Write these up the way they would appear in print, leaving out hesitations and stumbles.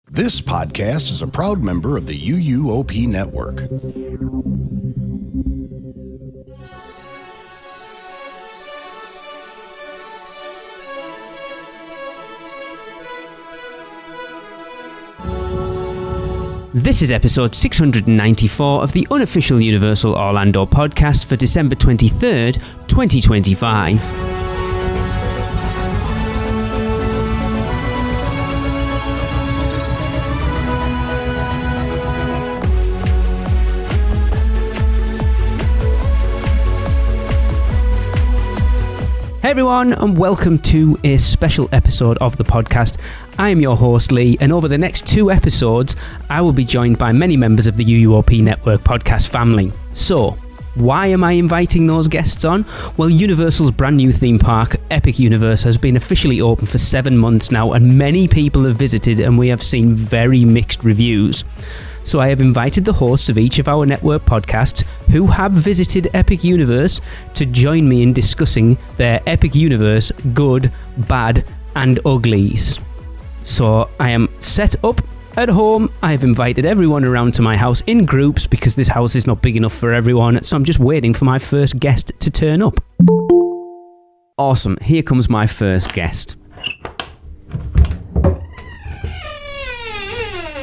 This podcast is a proud member of the UUOP Network. This is episode 694 of the unofficial Universal Orlando podcast for December 23rd, 2025. Hey everyone, and welcome to a special episode of the podcast. I am your host Lee, and over the next 2 episodes, I will be joined by many members of the UUOP Network podcast family. So, why am I inviting those guests on? Well, Universal's brand new theme park, Epic Universe, has been officially open for 7 months now, and many people have visited, and we have seen very mixed reviews. So I have invited the hosts of each of our network podcasts who have visited Epic Universe to join me in discussing their Epic Universe good, bad, and uglies. So I am set up at home. I have invited everyone around to my house in groups because this house is not big enough for everyone. So I'm just waiting for my first guest to turn up. Awesome. Here comes my first guest.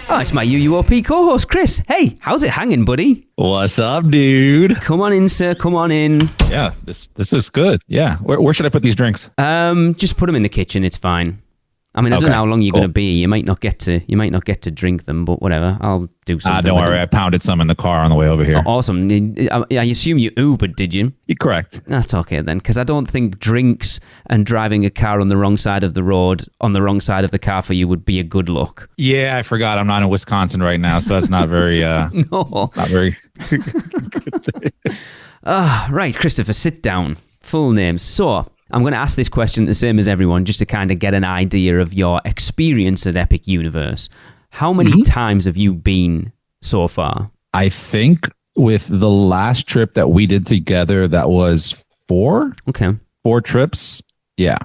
Oh, it's my UUOP co-host, Chris. Hey, how's it hanging, buddy? What's up, dude? Come on in, sir. Come on in. Yeah, this is good. Yeah. Where should I put these drinks? Just put them in the kitchen. It's fine. I mean, I don't know how long you're going to be. You might not get to drink them, but whatever. I'll do something. Don't worry. I pounded some in the car on the way over here. Oh, awesome. I assume you Ubered, did you? You're correct. That's okay then, because I don't think drinks and driving a car on the wrong side of the road, on the wrong side of the car for you would be a good look. Yeah, I forgot. I'm not in Wisconsin right now, so that's not very. No. Not very. Right, Christopher, sit down. Full names. So, I'm going to ask this question the same as everyone, just to kind of get an idea of your experience at Epic Universe. How many times have you been so far? I think with the last trip that we did together, that was 4. Okay. 4 trips. Yeah.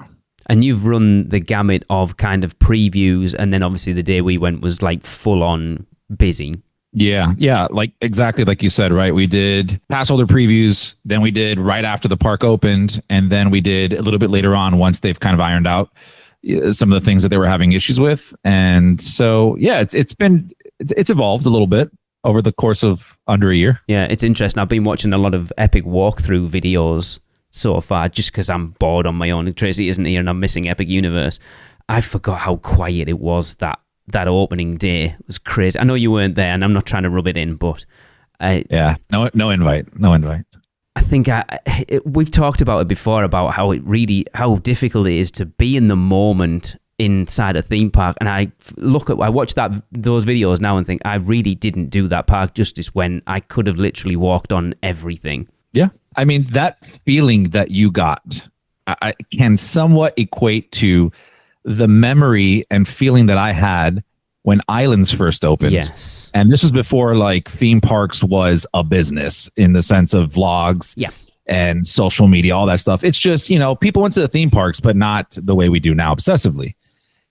And you've run the gamut of kind of previews, and then obviously the day we went was like full on busy. Yeah, like exactly like you said, right? We did pass holder previews, then we did right after the park opened, and then we did a little bit later on once they've kind of ironed out some of the things that they were having issues with. And so, yeah, it's evolved a little bit over the course of under a year. Yeah, it's interesting. I've been watching a lot of Epic walkthrough videos so far just because I'm bored on my own. Tracy isn't here and I'm missing Epic Universe. I forgot how quiet it was that opening day. It was crazy. I know you weren't there, and I'm not trying to rub it in, but no invite. I think we've talked about it before about how difficult it is to be in the moment inside a theme park. And I watch those videos now and think I really didn't do that park justice when I could have literally walked on everything. Yeah, I mean that feeling that you got, I can somewhat equate to the memory and feeling that I had when Islands first opened. Yes. And this was before like theme parks was a business in the sense of vlogs and social media, all that stuff. It's just, people went to the theme parks, but not the way we do now obsessively.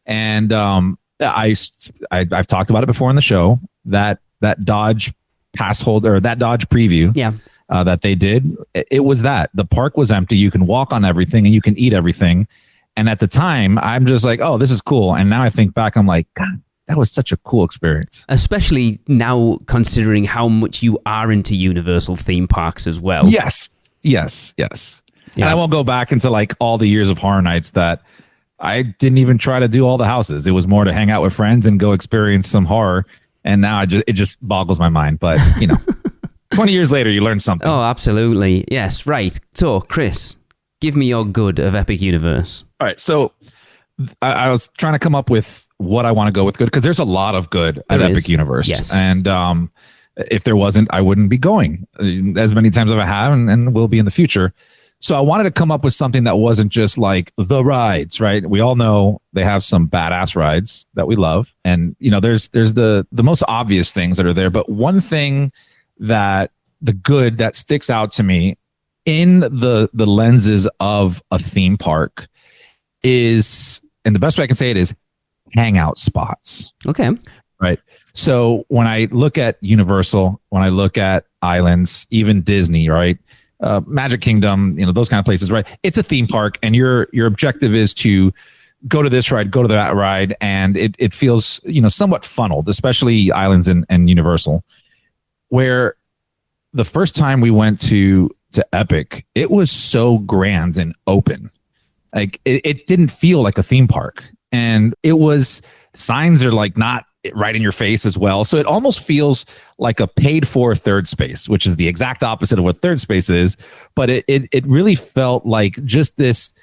And I've talked about it before on the show, that Dodge pass holder, or that Dodge preview that they did. It was that. The park was empty. You can walk on everything and you can eat everything. And at the time, I'm just like, oh, this is cool. And now I think back, I'm like, God, that was such a cool experience. Especially now considering how much you are into Universal theme parks as well. Yes. Yeah. And I won't go back into like all the years of Horror Nights that I didn't even try to do all the houses. It was more to hang out with friends and go experience some horror. And now it just boggles my mind. But, 20 years later, you learn something. Oh, absolutely. Yes. Right. So, Chris, give me your good of Epic Universe. All right, so I was trying to come up with what I want to go with good, because there's a lot of good at Epic Universe. Yes. And if there wasn't, I wouldn't be going as many times as I have and will be in the future. So I wanted to come up with something that wasn't just like the rides, right? We all know they have some badass rides that we love. And, there's the most obvious things that are there. But one thing that the good that sticks out to me in the lenses of a theme park is, and the best way I can say it is, hangout spots. Okay. Right. So when I look at Universal, when I look at islands, even Disney, right? Magic Kingdom, those kind of places, right? It's a theme park, and your objective is to go to this ride, go to that ride, and it feels, somewhat funneled, especially islands and Universal, where the first time we went to Epic, it was so grand and open. Like it didn't feel like a theme park, and it was, signs are like not right in your face as well. So it almost feels like a paid for third space, which is the exact opposite of what third space is. But it really felt like just this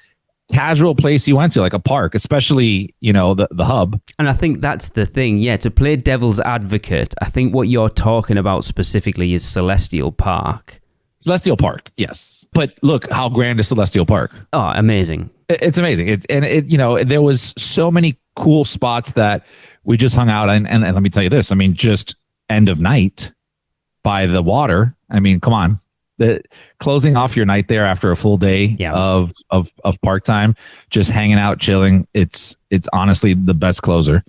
casual place you went to, like a park, especially, the hub. And I think that's the thing. Yeah. To play devil's advocate, I think what you're talking about specifically is Celestial Park. Celestial Park. Yes. But look, how grand is Celestial Park? Oh, amazing. It's amazing. There was so many cool spots that we just hung out. And let me tell you this, just end of night by the water. Come on, the closing off your night there after a full day of park time, just hanging out, chilling. It's honestly the best closer.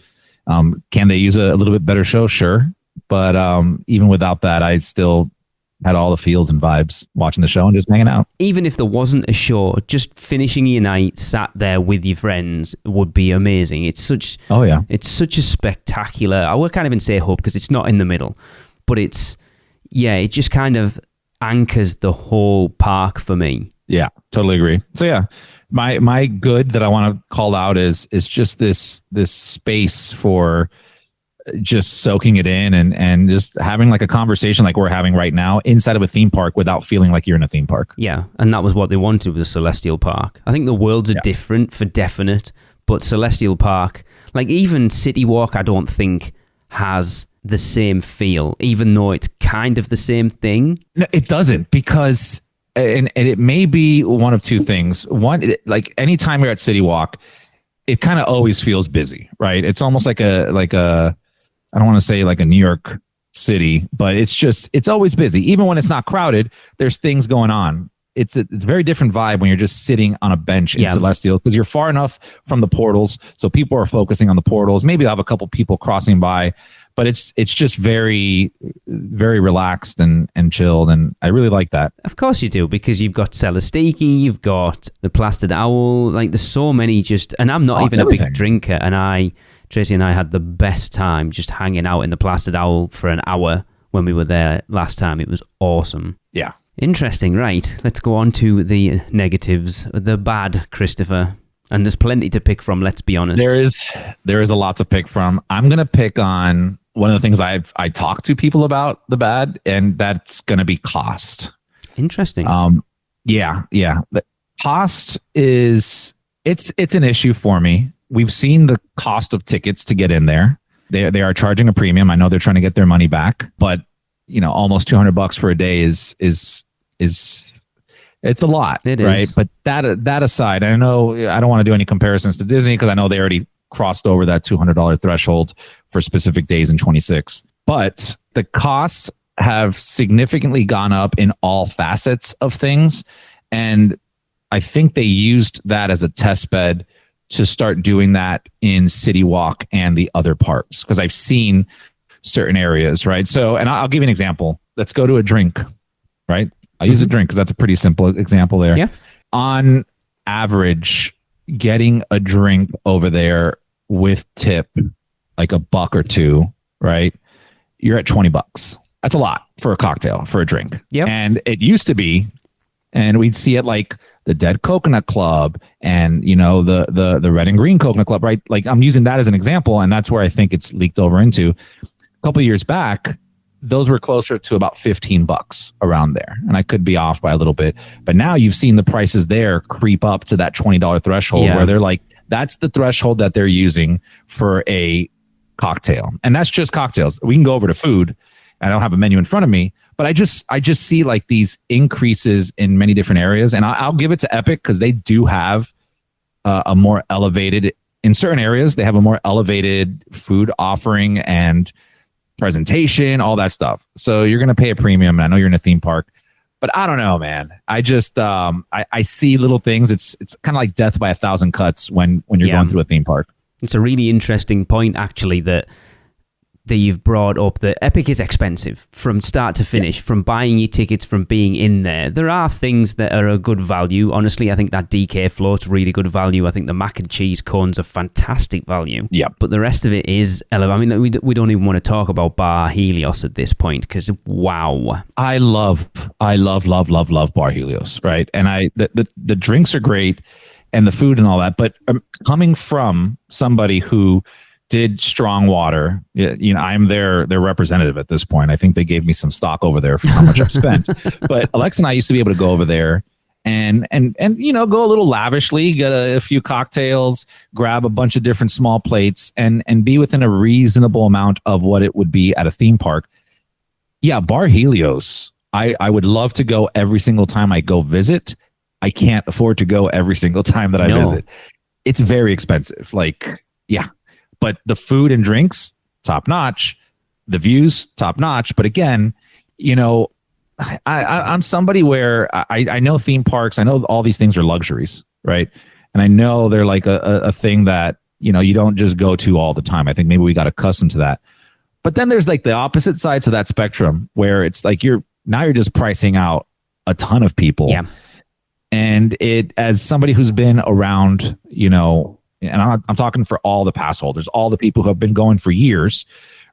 Can they use a little bit better show? Sure. But even without that, I still had all the feels and vibes watching the show and just hanging out. Even if there wasn't a show, just finishing your night sat there with your friends would be amazing. It's such a spectacular, I can't even say hub because it's not in the middle, but it just kind of anchors the whole park for me. Yeah, totally agree. So yeah, my good that I want to call out is just this space for just soaking it in and just having like a conversation like we're having right now inside of a theme park without feeling like you're in a theme park. Yeah, and that was what they wanted with the Celestial Park. I think the worlds are different for definite, but Celestial Park, like even City Walk, I don't think has the same feel, even though it's kind of the same thing. No, it doesn't, because and it may be one of two things. One, like anytime you're at City Walk, it kind of always feels busy, right? It's almost like a I don't want to say like a New York City, but it's always busy. Even when it's not crowded, there's things going on. It's a very different vibe when you're just sitting on a bench in Celestial, because you're far enough from the portals, so people are focusing on the portals. Maybe I'll have a couple people crossing by, but it's just very, very relaxed and chilled, and I really like that. Of course you do, because you've got Celestiki, you've got the Plastered Owl. Like there's so many and I'm not even everything. A big drinker, and Tracy and I had the best time just hanging out in the Plastered Owl for an hour when we were there last time. It was awesome. Yeah. Interesting. Right. Let's go on to the negatives. The bad, Christopher. And there's plenty to pick from, let's be honest. There is a lot to pick from. I'm going to pick on one of the things I talk to people about the bad, and that's going to be cost. Interesting. Yeah. The cost is, it's an issue for me. We've seen the cost of tickets to get in there. They are charging a premium. I know they're trying to get their money back, but almost $200 for a day is it's a lot, right? Is. But that aside, I know I don't want to do any comparisons to Disney because I know they already crossed over that $200 threshold for specific days in 26. But the costs have significantly gone up in all facets of things, and I think they used that as a test bed to start doing that in City Walk and the other parks, because I've seen certain areas, right? So, and I'll give you an example. Let's go to a drink, right? I'll use a drink because that's a pretty simple example there. Yeah. On average, getting a drink over there with tip, like $1 or $2, right? You're at $20. That's a lot for a cocktail, for a drink. Yeah. And it used to be, and we'd see it like the Dead Coconut Club and, the Red and Green Coconut Club, right? Like I'm using that as an example, and that's where I think it's leaked over into. A couple of years back, those were closer to about $15 around there. And I could be off by a little bit, but now you've seen the prices there creep up to that $20 threshold where they're like, that's the threshold that they're using for a cocktail. And that's just cocktails. We can go over to food. I don't have a menu in front of me, but I just see like these increases in many different areas. And I'll give it to Epic because they do have a more elevated, in certain areas, they have a more elevated food offering and presentation, all that stuff. So you're going to pay a premium. And I know you're in a theme park, but I don't know, man. I just, I see little things. It's kind of like death by 1,000 cuts when you're going through a theme park. It's a really interesting point, actually, that you've brought up, that Epic is expensive from start to finish, from buying your tickets, from being in there. There are things that are a good value. Honestly, I think that DK float's really good value. I think the mac and cheese cones are fantastic value. Yeah. But the rest of it is elevated. I mean, we don't even want to talk about Bar Helios at this point, because wow. I love Bar Helios, right? And the drinks are great and the food and all that, but coming from somebody who did Strong Water, I'm their representative at this point. I think they gave me some stock over there for how much I've spent. But Alexa and I used to be able to go over there and go a little lavishly, get a few cocktails, grab a bunch of different small plates, and be within a reasonable amount of what it would be at a theme park. Yeah, Bar Helios, I would love to go every single time I go visit. I can't afford to go every single time that I visit. It's very expensive. But the food and drinks, top notch. The views, top notch. But again, I'm somebody where I know theme parks. I know all these things are luxuries, right? And I know they're like a thing that, you don't just go to all the time. I think maybe we got accustomed to that. But then there's like the opposite sides of that spectrum where it's like you're just pricing out a ton of people. Yeah. And as somebody who's been around, and I'm talking for all the pass holders, all the people who have been going for years,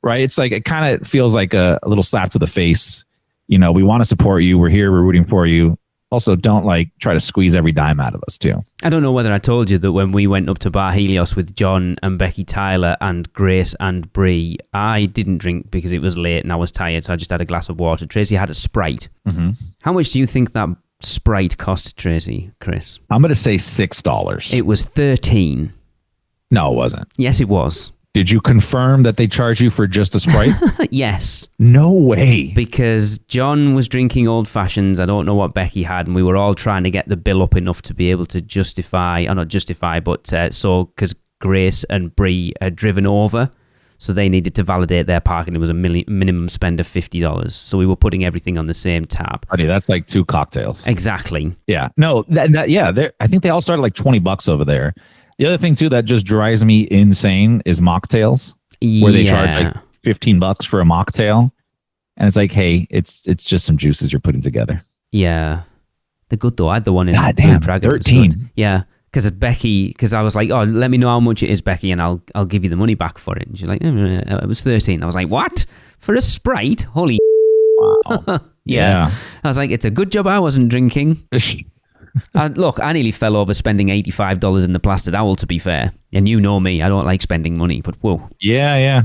right? It's like, it kind of feels like a little slap to the face. We want to support you. We're here. We're rooting for you. Also, don't try to squeeze every dime out of us too. I don't know whether I told you that when we went up to Bar Helios with John and Becky Tyler and Grace and Bree, I didn't drink because it was late and I was tired. So I just had a glass of water. Tracy had a Sprite. Mm-hmm. How much do you think that Sprite cost, Tracy, Chris? I'm going to say $6. It was $13. No, it wasn't. Yes, it was. Did you confirm that they charge you for just a Sprite? Yes. No way. Because John was drinking old fashions. I don't know what Becky had, and we were all trying to get the bill up enough to be able to because Grace and Bree had driven over, so they needed to validate their parking. It was a minimum spend of $50. So we were putting everything on the same tab. Honey, that's like 2 cocktails. Exactly. Yeah. No, I think they all started like $20 over there. The other thing too that just drives me insane is mocktails, where they charge like $15 for a mocktail, and it's like, hey, it's just some juices you're putting together. Yeah, they're good though. I had the one in Goddamn, Dragon 13. Yeah, because I was like, oh, let me know how much it is, Becky, and I'll give you the money back for it. And she's like, it was 13. I was like, what? For a Sprite? Holy wow. Yeah. I was like, it's a good job I wasn't drinking. Look, I nearly fell over spending $85 in the Plastered Owl, to be fair. And you know me, I don't like spending money, but whoa. Yeah.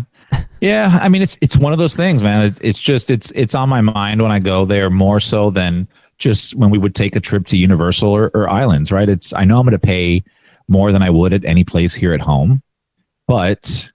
I mean, it's one of those things, man. It's on my mind when I go there more so than just when we would take a trip to Universal or Islands, right? I know I'm going to pay more than I would at any place here at home, but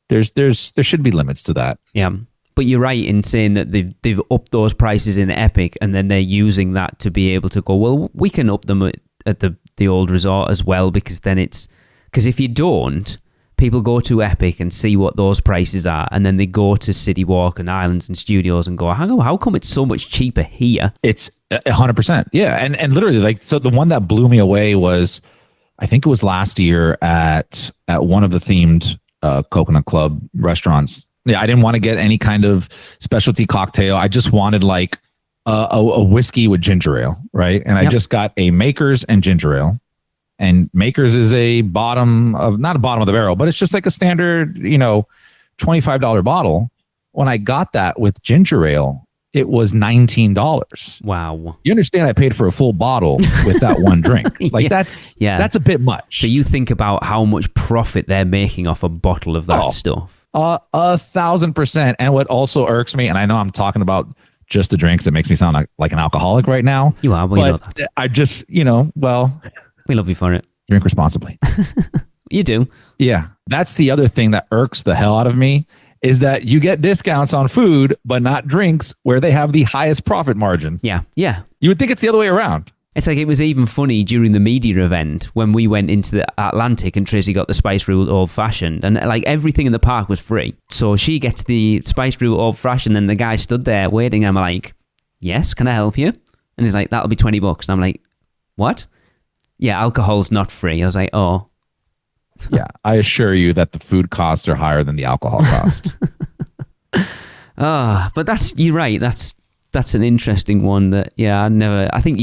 there should be limits to that. Yeah. But you're right in saying that they've upped those prices in Epic, and then they're using that to be able to go, well, we can up them at the old resort as well, because if you don't, people go to Epic and see what those prices are, and then they go to City Walk and Islands and Studios and go, how come it's so much cheaper here? It's 100%. Yeah. And literally, so the one that blew me away was, I think it was last year at one of the themed Coconut Club restaurants. Yeah, I didn't want to get any kind of specialty cocktail. I just wanted like a whiskey with ginger ale, right? And I just got a Makers and ginger ale. And Makers is not a bottom of the barrel, but it's just like a standard, $25 bottle. When I got that with ginger ale, it was $19. Wow. You understand I paid for a full bottle with that one drink. Like that's a bit much. So you think about how much profit they're making off a bottle of that stuff. 1,000%. And what also irks me, and I know I'm talking about just the drinks, it makes me sound like an alcoholic right now. You are, well, you know that. I just, we love you for it. Drink responsibly. You do. Yeah. That's the other thing that irks the hell out of me, is that you get discounts on food, but not drinks where they have the highest profit margin. Yeah. Yeah. You would think it's the other way around. It's like, it was even funny during the media event when we went into the Atlantic and Tracy got the Spice Route Old Fashioned, and like everything in the park was free. So she gets the Spice Route Old Fashioned, and the guy stood there waiting. I'm like, yes, can I help you? And he's like, that'll be $20. And I'm like, what? Yeah, alcohol's not free. I was like, oh. Yeah, I assure you that the food costs are higher than the alcohol cost. But you're right. That's an interesting one that, I think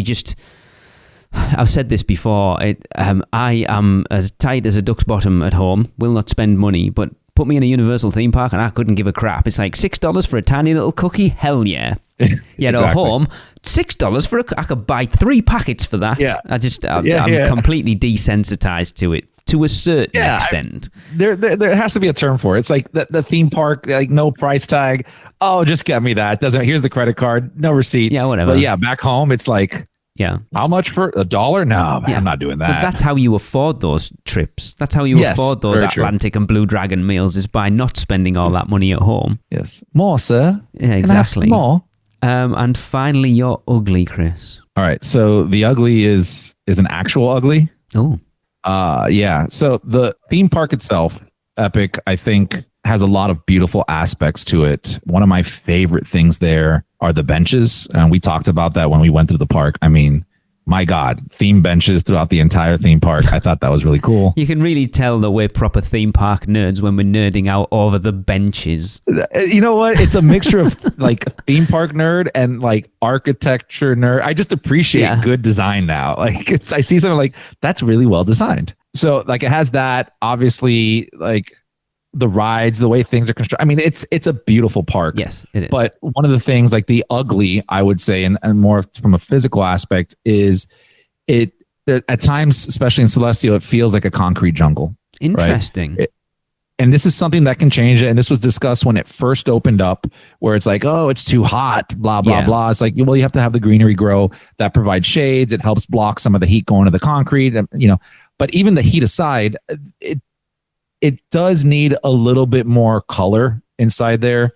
I've said this before. I am as tight as a duck's bottom at home, will not spend money, but put me in a Universal theme park and I couldn't give a crap. It's like $6 for a tiny little cookie? Hell yeah. Yet at home, $6 for I could buy 3 packets for that. Yeah. I'm completely desensitized to it to a certain extent. There has to be a term for it. It's like the theme park, like no price tag. Oh, just get me that. Here's the credit card, no receipt. Yeah, whatever. But yeah, back home, it's like, how much for $1? No, I'm not doing that. But that's how you afford those trips. That's how you afford those Atlantic and Blue Dragon meals, is by not spending all that money at home. Yes. More, sir. Yeah, exactly. More. And finally, you're ugly, Chris. All right. So the ugly is an actual ugly. Oh. Yeah. So the theme park itself, Epic, I think has a lot of beautiful aspects to it. One of my favorite things there are the benches. And we talked about that when we went through the park. I mean, my God, theme benches throughout the entire theme park. I thought that was really cool. You can really tell that we're proper theme park nerds when we're nerding out over the benches. You know what? It's a mixture of like theme park nerd and like architecture nerd. I just appreciate good design now. Like I see something like that's really well designed. So like it has that, obviously, like the rides, the way things are constructed. I mean, it's a beautiful park. Yes, it is. But one of the things, like the ugly, I would say, and more from a physical aspect, is it at times, especially in Celestial, it feels like a concrete jungle. Interesting. Right? And this is something that can change it. And this was discussed when it first opened up, where it's like, oh, it's too hot, blah, blah, blah. It's like, well, you have to have the greenery grow that provides shades. It helps block some of the heat going to the concrete, but even the heat aside, it does need a little bit more color inside there.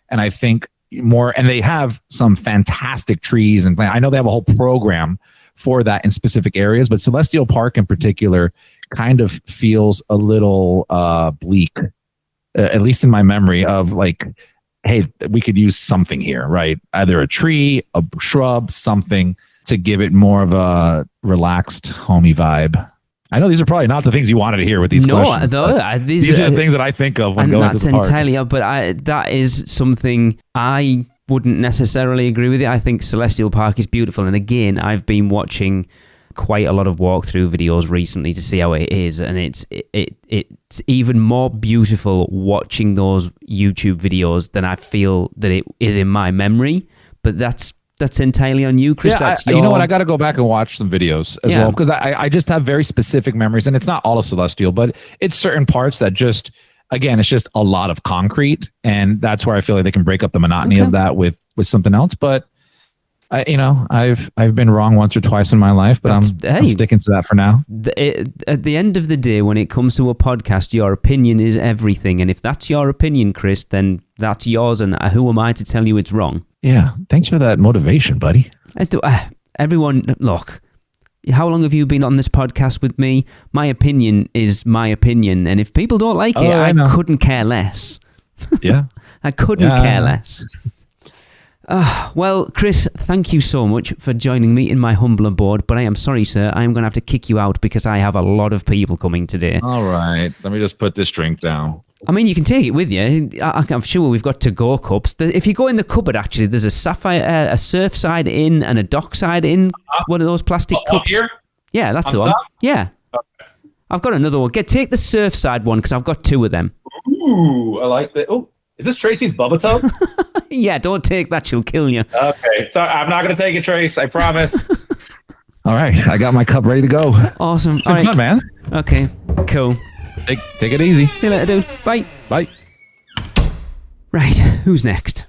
And I think and they have some fantastic trees and plants. I know they have a whole program for that in specific areas, but Celestial Park in particular kind of feels a little bleak, at least in my memory of like, hey, we could use something here, right? Either a tree, a shrub, something to give it more of a relaxed, homey vibe. I know these are probably not the things you wanted to hear with these questions. These are the things that I think of when going to the park. That's entirely up, but that is something I wouldn't necessarily agree with it. I think Celestial Park is beautiful. And again, I've been watching quite a lot of walkthrough videos recently to see how it is. And it's even more beautiful watching those YouTube videos than I feel that it is in my memory. But that's entirely on you, Chris. Yeah, you know what? I got to go back and watch some videos as well, because I just have very specific memories, and it's not all of Celestial, but it's certain parts that just, again, it's just a lot of concrete, and that's where I feel like they can break up the monotony of that with something else. But I've been wrong once or twice in my life, but I'm sticking to that for now. At the end of the day, when it comes to a podcast, your opinion is everything, and if that's your opinion, Chris, then that's yours, and who am I to tell you it's wrong? Yeah, thanks for that motivation, buddy. Everyone, look, how long have you been on this podcast with me? My opinion is my opinion, and if people don't like it, I couldn't care less. Yeah. I couldn't care less. Well, Chris, thank you so much for joining me in my humble abode, but I am sorry, sir, I am going to have to kick you out because I have a lot of people coming today. All right, let me just put this drink down. I mean, you can take it with you. I'm sure we've got to-go cups. If you go in the cupboard, actually, there's a Surfside Inn and a Dockside Inn. One of those plastic cups. Here? Yeah, that's the one. Yeah. Okay. I've got another one. Take the Surfside one because I've got 2 of them. Ooh, I like that. Oh, is this Tracy's Bubba Tub? Yeah, don't take that. She'll kill you. Okay. So I'm not going to take it, Trace. I promise. All right. I got my cup ready to go. Awesome. It's been fun, man. Okay, cool. Take it easy. See you later, dude. Bye. Bye. Right, who's next?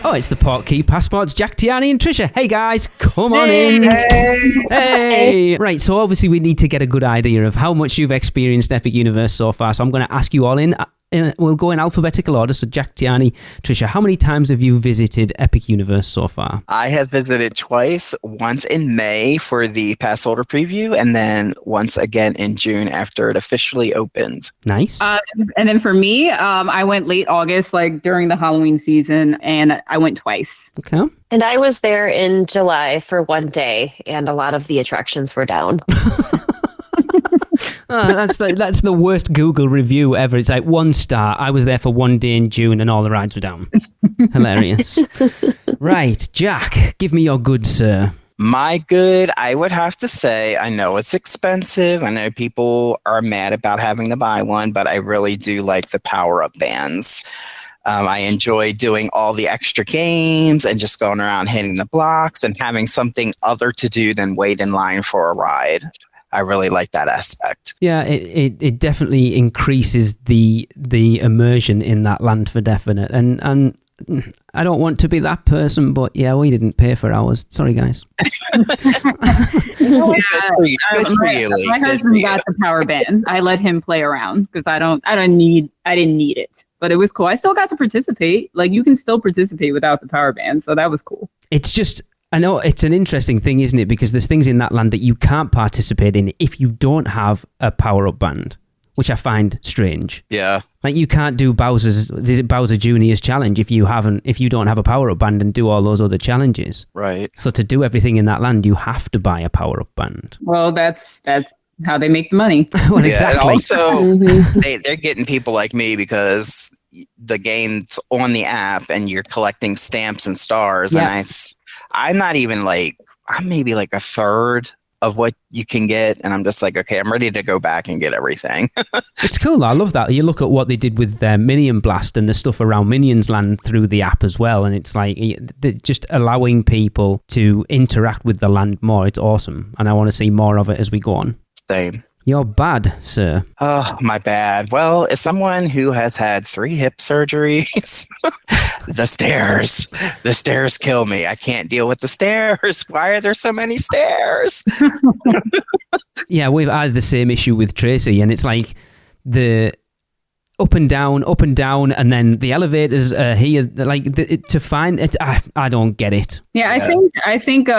Oh, it's the Portkey Passports, Jack Tiani and Trisha. Hey guys, come on in. Hey. Right, so obviously we need to get a good idea of how much you've experienced Epic Universe so far. So I'm going to ask you all in. we'll go in alphabetical order. So Jack, Tiani, Trisha, how many times have you visited Epic Universe so far? I have visited twice, once in May for the pass holder preview, and then once again in June after it officially opened. Nice. And then for me, I went late August, like during the Halloween season, and I went twice. Okay. And I was there in July for one day, and a lot of the attractions were down. That's the worst Google review ever. It's like 1 star. I was there for 1 day in June and all the rides were down. Hilarious. Right, Jack, give me your good, sir. My good, I would have to say, I know it's expensive. I know people are mad about having to buy one, but I really do like the power-up bands. I enjoy doing all the extra games and just going around hitting the blocks and having something other to do than wait in line for a ride. I really like that aspect. Yeah, it definitely increases the immersion in that land for definite. And I don't want to be that person, but yeah, we didn't pay for ours. Sorry, guys. My husband got the power band. I let him play around because I didn't need it, but it was cool. I still got to participate. Like, you can still participate without the power band, so that was cool. It's just, I know it's an interesting thing, isn't it? Because there's things in that land that you can't participate in if you don't have a power-up band, which I find strange. Yeah. Like, you can't do Bowser Jr.'s challenge if you don't have a power-up band and do all those other challenges. Right. So to do everything in that land, you have to buy a power-up band. Well, that's how they make the money. Well, exactly. And also, they're getting people like me because the game's on the app and you're collecting stamps and stars. Yeah. And I'm not even I'm maybe like a third of what you can get. And I'm just like, okay, I'm ready to go back and get everything. It's cool. I love that. You look at what they did with Minion Blast and the stuff around Minions Land through the app as well. And it's like just allowing people to interact with the land more. It's awesome. And I want to see more of it as we go on. Same. You're bad, sir. Oh, my bad. Well, as someone who has had 3 hip surgeries, the stairs kill me. I can't deal with the stairs. Why are there so many stairs? Yeah, we've had the same issue with Tracy, and it's like the up and down, and then the elevators are here. Like, to find it, I don't get it. Yeah, I think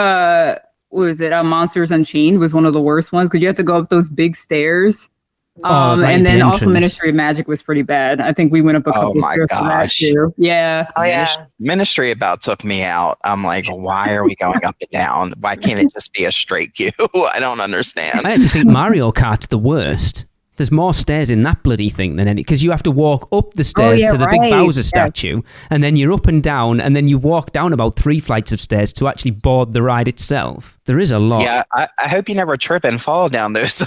what was it? Monsters Unchained was one of the worst ones because you have to go up those big stairs. And then also Ministry of Magic was pretty bad. I think we went up a couple stairs for that too. Yeah. Oh, yeah. Ministry about took me out. I'm like, why are we going up and down? Why can't it just be a straight queue? I don't understand. I actually think Mario Kart's the worst. There's more stairs in that bloody thing than any, because you have to walk up the stairs to the big Bowser statue, and then you're up and down, and then you walk down about 3 flights of stairs to actually board the ride itself. There is a lot. Yeah, I hope you never trip and fall down those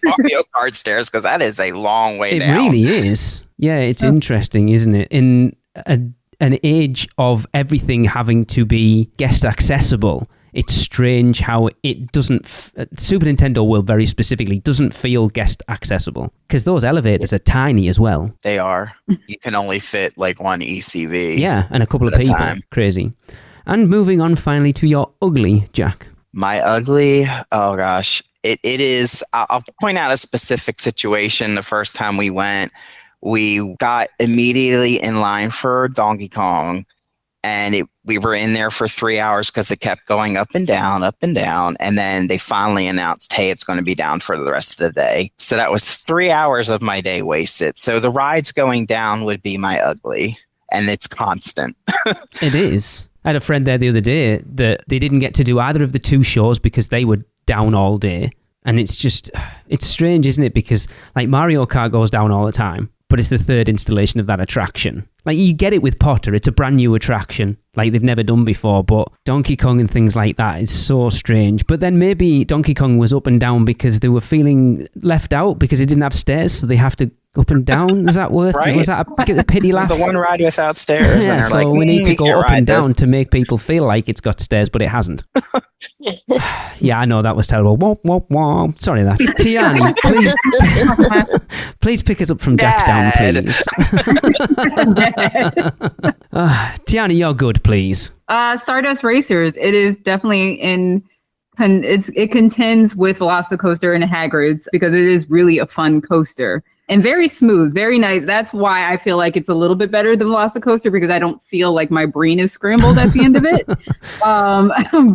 Mario Kart stairs, because that is a long way down. It really is. Yeah, it's interesting, isn't it? In an age of everything having to be guest accessible, it's strange how it doesn't, Super Nintendo World very specifically, doesn't feel guest accessible. Because those elevators are tiny as well. They are. You can only fit like one ECV. Yeah, and a couple of people. Crazy. And moving on finally to your ugly, Jack. My ugly, oh gosh. It is, I'll point out a specific situation. The first time we went, we got immediately in line for Donkey Kong. And we were in there for 3 hours because it kept going up and down. And then they finally announced, hey, it's going to be down for the rest of the day. So that was 3 hours of my day wasted. So the rides going down would be my ugly. And it's constant. It is. I had a friend there the other day that they didn't get to do either of the 2 shows because they were down all day. And it's strange, isn't it? Because like Mario Kart goes down all the time, but it's the 3rd installation of that attraction. Like, you get it with Potter, it's a brand new attraction, like they've never done before, but Donkey Kong and things like that is so strange. But then maybe Donkey Kong was up and down because they were feeling left out because it didn't have stairs, so they have to up and down. Is that worth it? Was that a pity laugh? The one ride without stairs. Yeah, and so like, we need to go up and down this. to make people feel like it's got stairs, but it hasn't. Yeah, I know, that was terrible. Womp, womp, womp. Sorry that. Tiani, please pick us up from Jack's down, please. Tiani, you're good, please. Stardust Racers. It is definitely it contends with Velocicoaster and Hagrid's because it is really a fun coaster. and very smooth, very nice. That's why I feel like it's a little bit better than Velocicoaster, because I don't feel like my brain is scrambled at the end of it.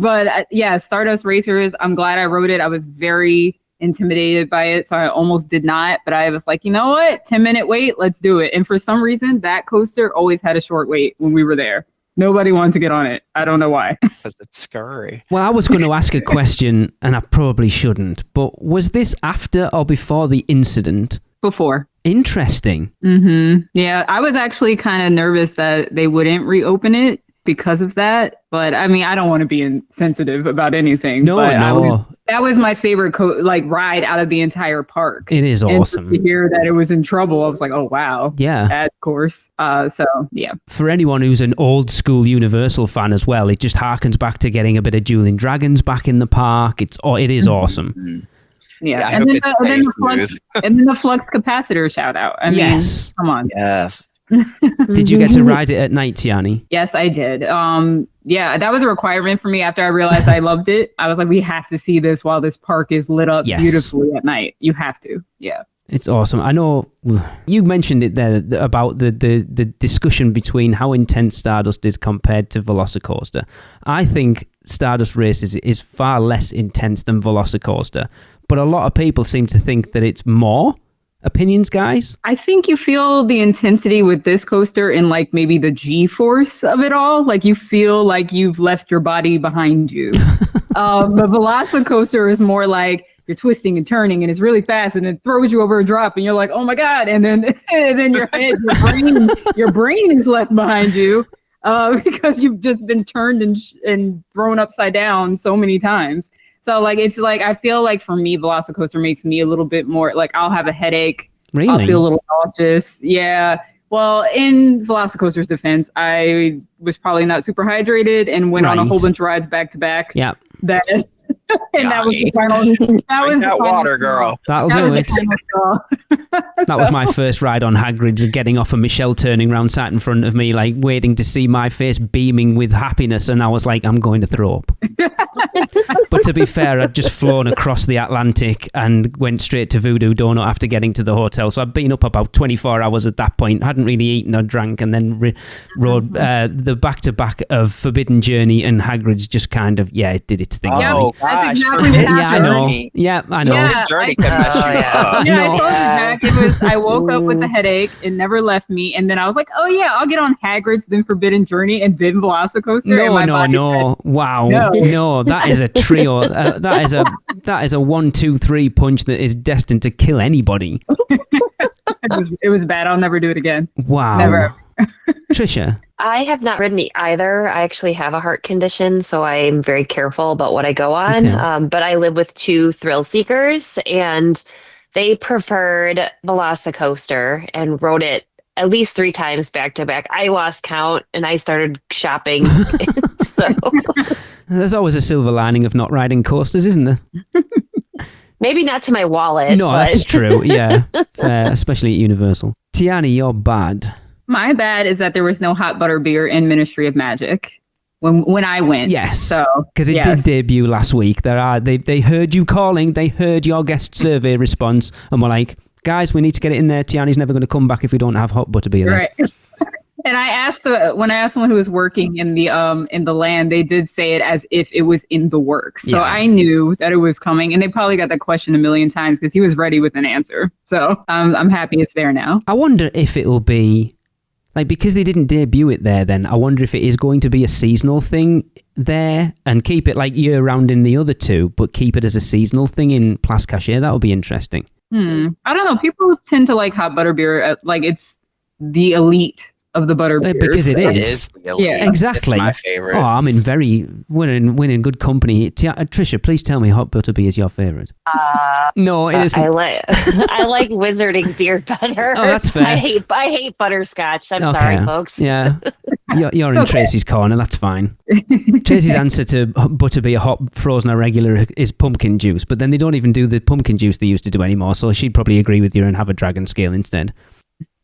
But yeah, Stardust Racers, I'm glad I rode it. I was very intimidated by it, so I almost did not. But I was like, you know what? 10-minute wait, let's do it. And for some reason, that coaster always had a short wait when we were there. Nobody wanted to get on it. I don't know why. Because it's scary. Well, I was going to ask a question, and I probably shouldn't, but was this after or before the incident? Before. Interesting. Mm-hmm. Yeah, I was actually kind of nervous that they wouldn't reopen it because of that. But I mean, I don't want to be insensitive about anything. No. That was my favorite ride out of the entire park. It is awesome. And to hear that it was in trouble, I was like, oh, wow. Yeah. Of course. So, yeah. For anyone who's an old school Universal fan as well, it just harkens back to getting a bit of Dueling Dragons back in the park. It is awesome. Mm-hmm. Yeah. And then the Flux capacitor shout out. I mean, come on. Yes. Did you get to ride it at night, Tiani? Yes, I did. Yeah, that was a requirement for me after I realized I loved it. I was like, we have to see this while this park is lit up beautifully at night. You have to. Yeah. It's awesome. I know you mentioned it there about the discussion between how intense Stardust is compared to Velocicoaster. I think Stardust Races is far less intense than Velocicoaster, but a lot of people seem to think that it's more. Opinions, guys? I think you feel the intensity with this coaster in like maybe the G-force of it all. Like you feel like you've left your body behind you. The Velocicoaster is more like you're twisting and turning and it's really fast and it throws you over a drop and you're like, oh my God. And then your brain is left behind you because you've just been turned and thrown upside down so many times. So, like, it's like, I feel like for me, Velocicoaster makes me a little bit more, like, I'll have a headache. Really? I'll feel a little nauseous. Yeah. Well, in Velocicoaster's defense, I was probably not super hydrated and went on a whole bunch of rides back to back. Yeah. That was the final. That was that water, girl. That'll do it. That was my first ride on Hagrid's, getting off and Michelle turning around, sat in front of me, like waiting to see my face beaming with happiness, and I was like, I'm going to throw up. But to be fair, I'd just flown across the Atlantic and went straight to Voodoo Donut after getting to the hotel. So I'd been up about 24 hours at that point, hadn't really eaten or drank, and then rode the back-to-back of Forbidden Journey and Hagrid's. Just kind of, it did its thing. Oh, gosh. Exactly what happened. I know. Yeah, I know. Yeah, Journey can mess you up. Yeah, I told you that. I woke up with a headache. It never left me. And then I was like, oh, yeah, I'll get on Hagrid's, then Forbidden Journey, and then Velocicoaster. No. Wow. No, that is a trio. That is a 1, 2, 3 punch that is destined to kill anybody. It was bad. I'll never do it again. Wow. Never. Trisha? I have not ridden it either. I actually have a heart condition, so I'm very careful about what I go on. Okay. But I live with 2 thrill seekers, and they preferred Velocicoaster and rode it at least 3 times back to back. I lost count, and I started shopping. So there's always a silver lining of not riding coasters, isn't there? Maybe not to my wallet. No, but that's true. Yeah, fair, especially at Universal. Tiani, you're bad. My bad is that there was no hot butter beer in Ministry of Magic when I went. Yes, so because it did debut last week. They heard you calling. They heard your guest survey response, and were like, "Guys, we need to get it in there. Tiani's never going to come back if we don't have hot butter beer." Right. And I asked when I asked someone who was working in the land, they did say it as if it was in the works. So I knew that it was coming, and they probably got that question a million times because he was ready with an answer. So I'm happy it's there now. I wonder if it will be. Like, because they didn't debut it there then, I wonder if it is going to be a seasonal thing there and keep it like year-round in the other 2, but keep it as a seasonal thing in Place Cachée. That would be interesting. I don't know. People tend to like hot butter beer. Like, it's the elite of the butter beers. Because it is. It is the elite. Yeah, exactly. It's my favorite. Oh, I'm in winning good company. Trisha, please tell me hot butter beer is your favorite. No, it isn't. I like Wizarding beer better. Oh, that's fair. I hate butterscotch. I'm sorry, folks. Yeah, you're in Tracy's corner. That's fine. Tracy's answer to butterbeer hot frozen or regular is pumpkin juice, but then they don't even do the pumpkin juice they used to do anymore. So she'd probably agree with you and have a dragon scale instead.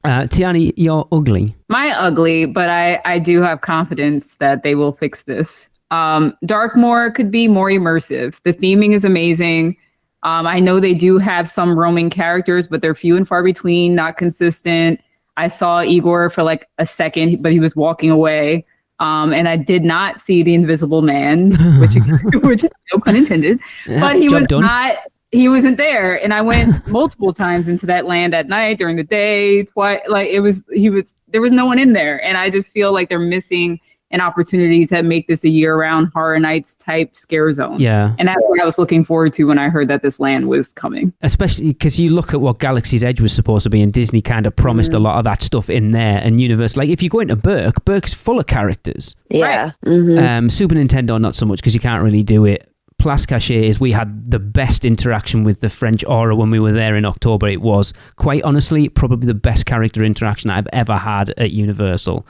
Tiani, you're ugly. My ugly, but I do have confidence that they will fix this. Darkmoor could be more immersive. The theming is amazing. I know they do have some roaming characters, but they're few and far between, not consistent. I saw Igor for like a second, but he was walking away. And I did not see the Invisible Man, which is no pun intended. Yeah, but he wasn't there. And I went multiple times into that land at night, during the day, twice. Like there was no one in there. And I just feel like they're missing an opportunity to make this a year-round Horror Nights type scare zone. Yeah. And that's what I was looking forward to when I heard that this land was coming. Especially because you look at what Galaxy's Edge was supposed to be, and Disney kind of promised a lot of that stuff in there. And Universal, like if you go into Burke's full of characters. Yeah. Right? Super Nintendo, not so much, because you can't really do it. Place Cachet is we had the best interaction with the French Aura when we were there in October. It was, quite honestly, probably the best character interaction I've ever had at Universal.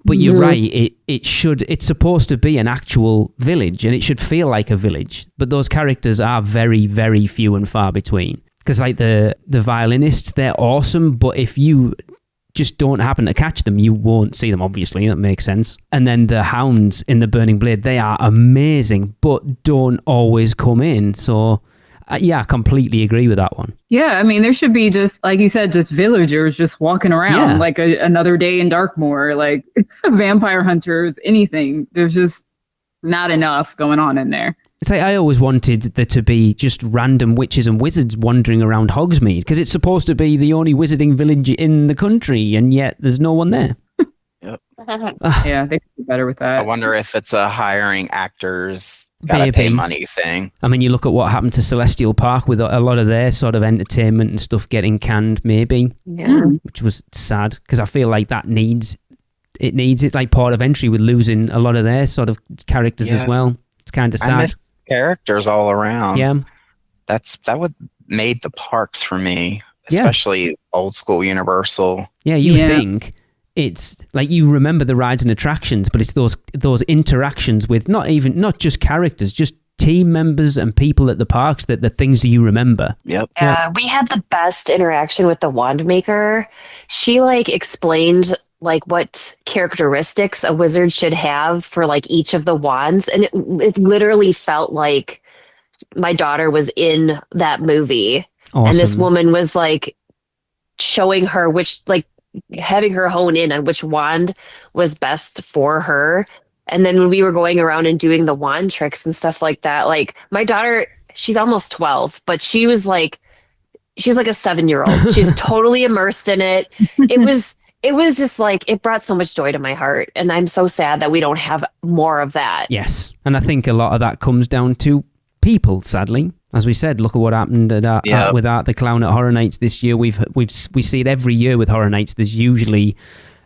But you're right, it's supposed to be an actual village, and it should feel like a village. But those characters are very, very few and far between. Because like the violinists, they're awesome, but if you just don't happen to catch them, you won't see them, obviously. That makes sense. And then the hounds in the Burning Blade, they are amazing, but don't always come in. So yeah, I completely agree with that one. Yeah, I mean, there should be just, like you said, just villagers just walking around, like another day in Darkmoor, like vampire hunters, anything. There's just not enough going on in there. It's like I always wanted there to be just random witches and wizards wandering around Hogsmeade, because it's supposed to be the only wizarding village in the country, and yet there's no one there. Yep. Yeah, they could do better with that. I wonder if it's a hiring actors gotta pay money thing. I mean, you look at what happened to Celestial Park with a lot of their sort of entertainment and stuff getting canned, maybe. Yeah. Which was sad, because I feel like that needs it like Port of Entry with losing a lot of their sort of characters as well. It's kind of sad. I miss characters all around. Yeah. That would made the parks for me, especially old school Universal. Yeah, you think it's like you remember the rides and attractions, but it's those interactions with not just characters, just team members and people at the parks, that the things that you remember. Yep. We had the best interaction with the wand maker. She like explained like what characteristics a wizard should have for like each of the wands, and it literally felt like my daughter was in that movie. Awesome. And this woman was like showing her which, like, having her hone in on which wand was best for her. And then when we were going around and doing the wand tricks and stuff like that, like my daughter, she's almost 12, but she was like a 7-year-old. She's totally immersed in it. It was just like, it brought so much joy to my heart. And I'm so sad that we don't have more of that. Yes. And I think a lot of that comes down to people, sadly. As we said, look at what happened with Art the Clown at Horror Nights this year. We see it every year with Horror Nights. There's usually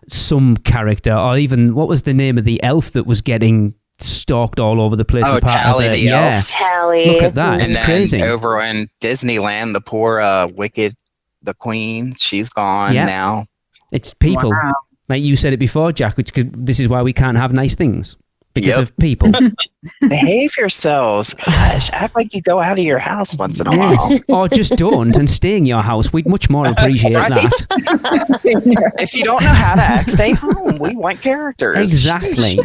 some character, or even, what was the name of the elf that was getting stalked all over the place? Tally the elf. Tally. Look at that. It's crazy. Over in Disneyland, the poor Wicked, the queen, she's gone now. It's people. Wow. Like you said it before, Jack, this is why we can't have nice things. Because of people. Behave yourselves. Gosh, act like you go out of your house once in a while. Or just don't and stay in your house. We'd much more appreciate that. If you don't know how to act, stay home. We want characters. Exactly.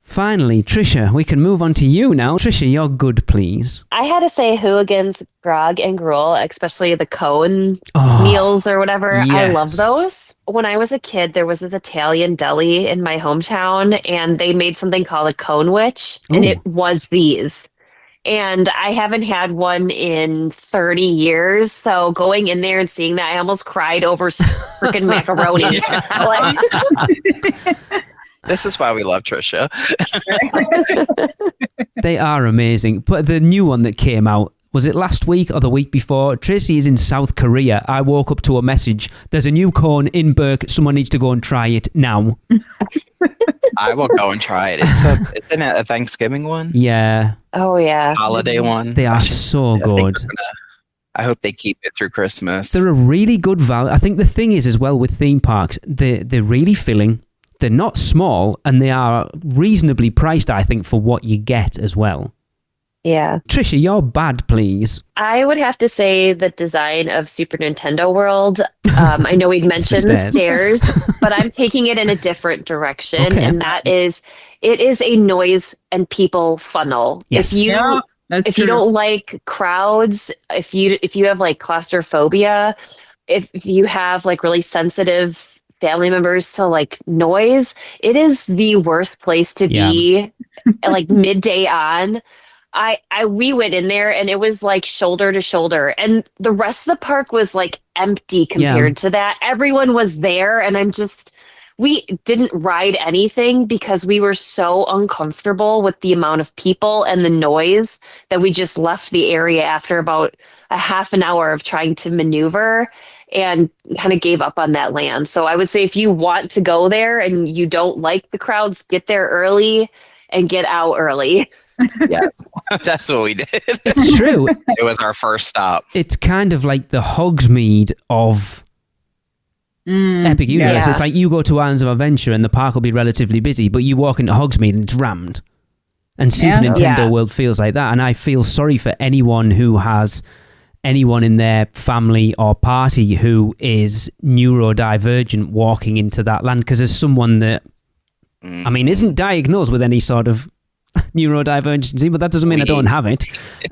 Finally, Trisha, we can move on to you now. Trisha, you're good, please. I had to say Hooligan's Grog and Gruel, especially the cone meals or whatever. Yes. I love those. When I was a kid, there was this Italian deli in my hometown, and they made something called a cone witch, and it was these. And I haven't had one in 30 years, so going in there and seeing that, I almost cried over freaking macaroni. This is why we love Trisha. They are amazing. But the new one that came out, was it last week or the week before? Tracy is in South Korea. I woke up to a message. There's a new cone in Burke. Someone needs to go and try it now. I will go and try it. Isn't it a Thanksgiving one? Yeah. Oh, yeah. Holiday one. They are so good. I hope they keep it through Christmas. They're a really good value. I think the thing is as well with theme parks, they're really filling. They're not small, and they are reasonably priced, I think, for what you get as well. Yeah. Trisha, you're bad, please. I would have to say the design of Super Nintendo World. I know we'd mentioned the stairs, but I'm taking it in a different direction. Okay. And that is, it is a noise and people funnel. Yes. That's if true. you don't like crowds, if you have like claustrophobia, if you have like really sensitive family members to like noise, it is the worst place to be like midday on. We went in there and it was like shoulder to shoulder, and the rest of the park was like empty compared to that. Everyone was there, and we didn't ride anything because we were so uncomfortable with the amount of people and the noise that we just left the area after about a half an hour of trying to maneuver and kind of gave up on that land. So I would say if you want to go there and you don't like the crowds, get there early and get out early. Yes, that's what we did. It's true. It was our first stop. It's kind of like the Hogsmeade of Epic Universe. Yeah. It's like you go to Islands of Adventure and the park will be relatively busy, but you walk into Hogsmeade and it's rammed. And Super Nintendo World feels like that. And I feel sorry for anyone who has anyone in their family or party who is neurodivergent walking into that land, because there's someone that, I mean, isn't diagnosed with any sort of neurodivergency, but that doesn't mean I don't have it.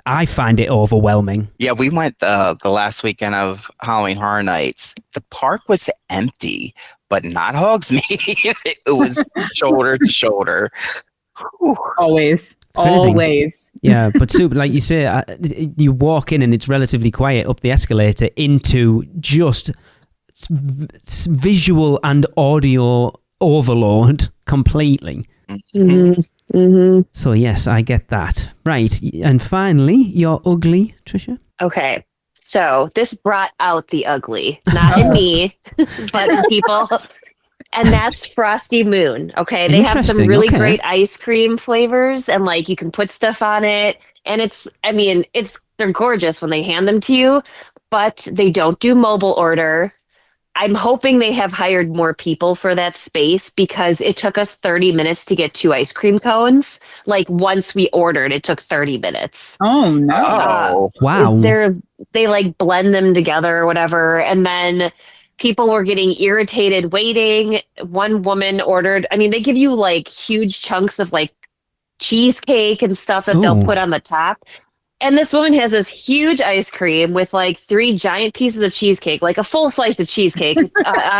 I find it overwhelming. Yeah, we went the last weekend of Halloween Horror Nights. The park was empty, but not Hogsmeade. It was shoulder to shoulder. Always. Yeah, but Super, like you say, you walk in and it's relatively quiet up the escalator into just visual and audio overload completely. Mm-hmm. Mm-hmm. So yes, I get that. Right, and finally, you're ugly, Trisha. Okay, so this brought out the ugly, not in me, but in people. And that's Frosty Moon. Okay, they have some really great ice cream flavors, and like you can put stuff on it, and they're gorgeous when they hand them to you, but they don't do mobile order. I'm hoping they have hired more people for that space, because it took us 30 minutes to get 2 ice cream cones. Like once we ordered, it took 30 minutes. Oh no! Wow! They like blend them together or whatever, and then people were getting irritated waiting. One woman ordered, they give you like huge chunks of like cheesecake and stuff that they'll put on the top. And this woman has this huge ice cream with like 3 giant pieces of cheesecake, like a full slice of cheesecake.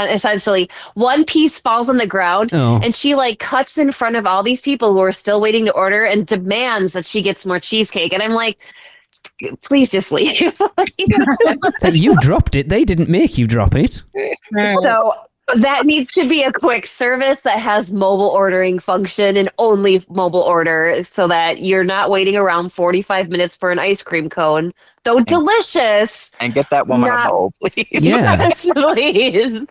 Essentially, one piece falls on the ground, and she like cuts in front of all these people who are still waiting to order and demands that she gets more cheesecake. And I'm like, please just leave. You dropped it. They didn't make you drop it. So that needs to be a quick service that has mobile ordering function and only mobile order, so that you're not waiting around 45 minutes for an ice cream cone, though delicious. And get that woman a bowl, please. Yeah. Yes, please.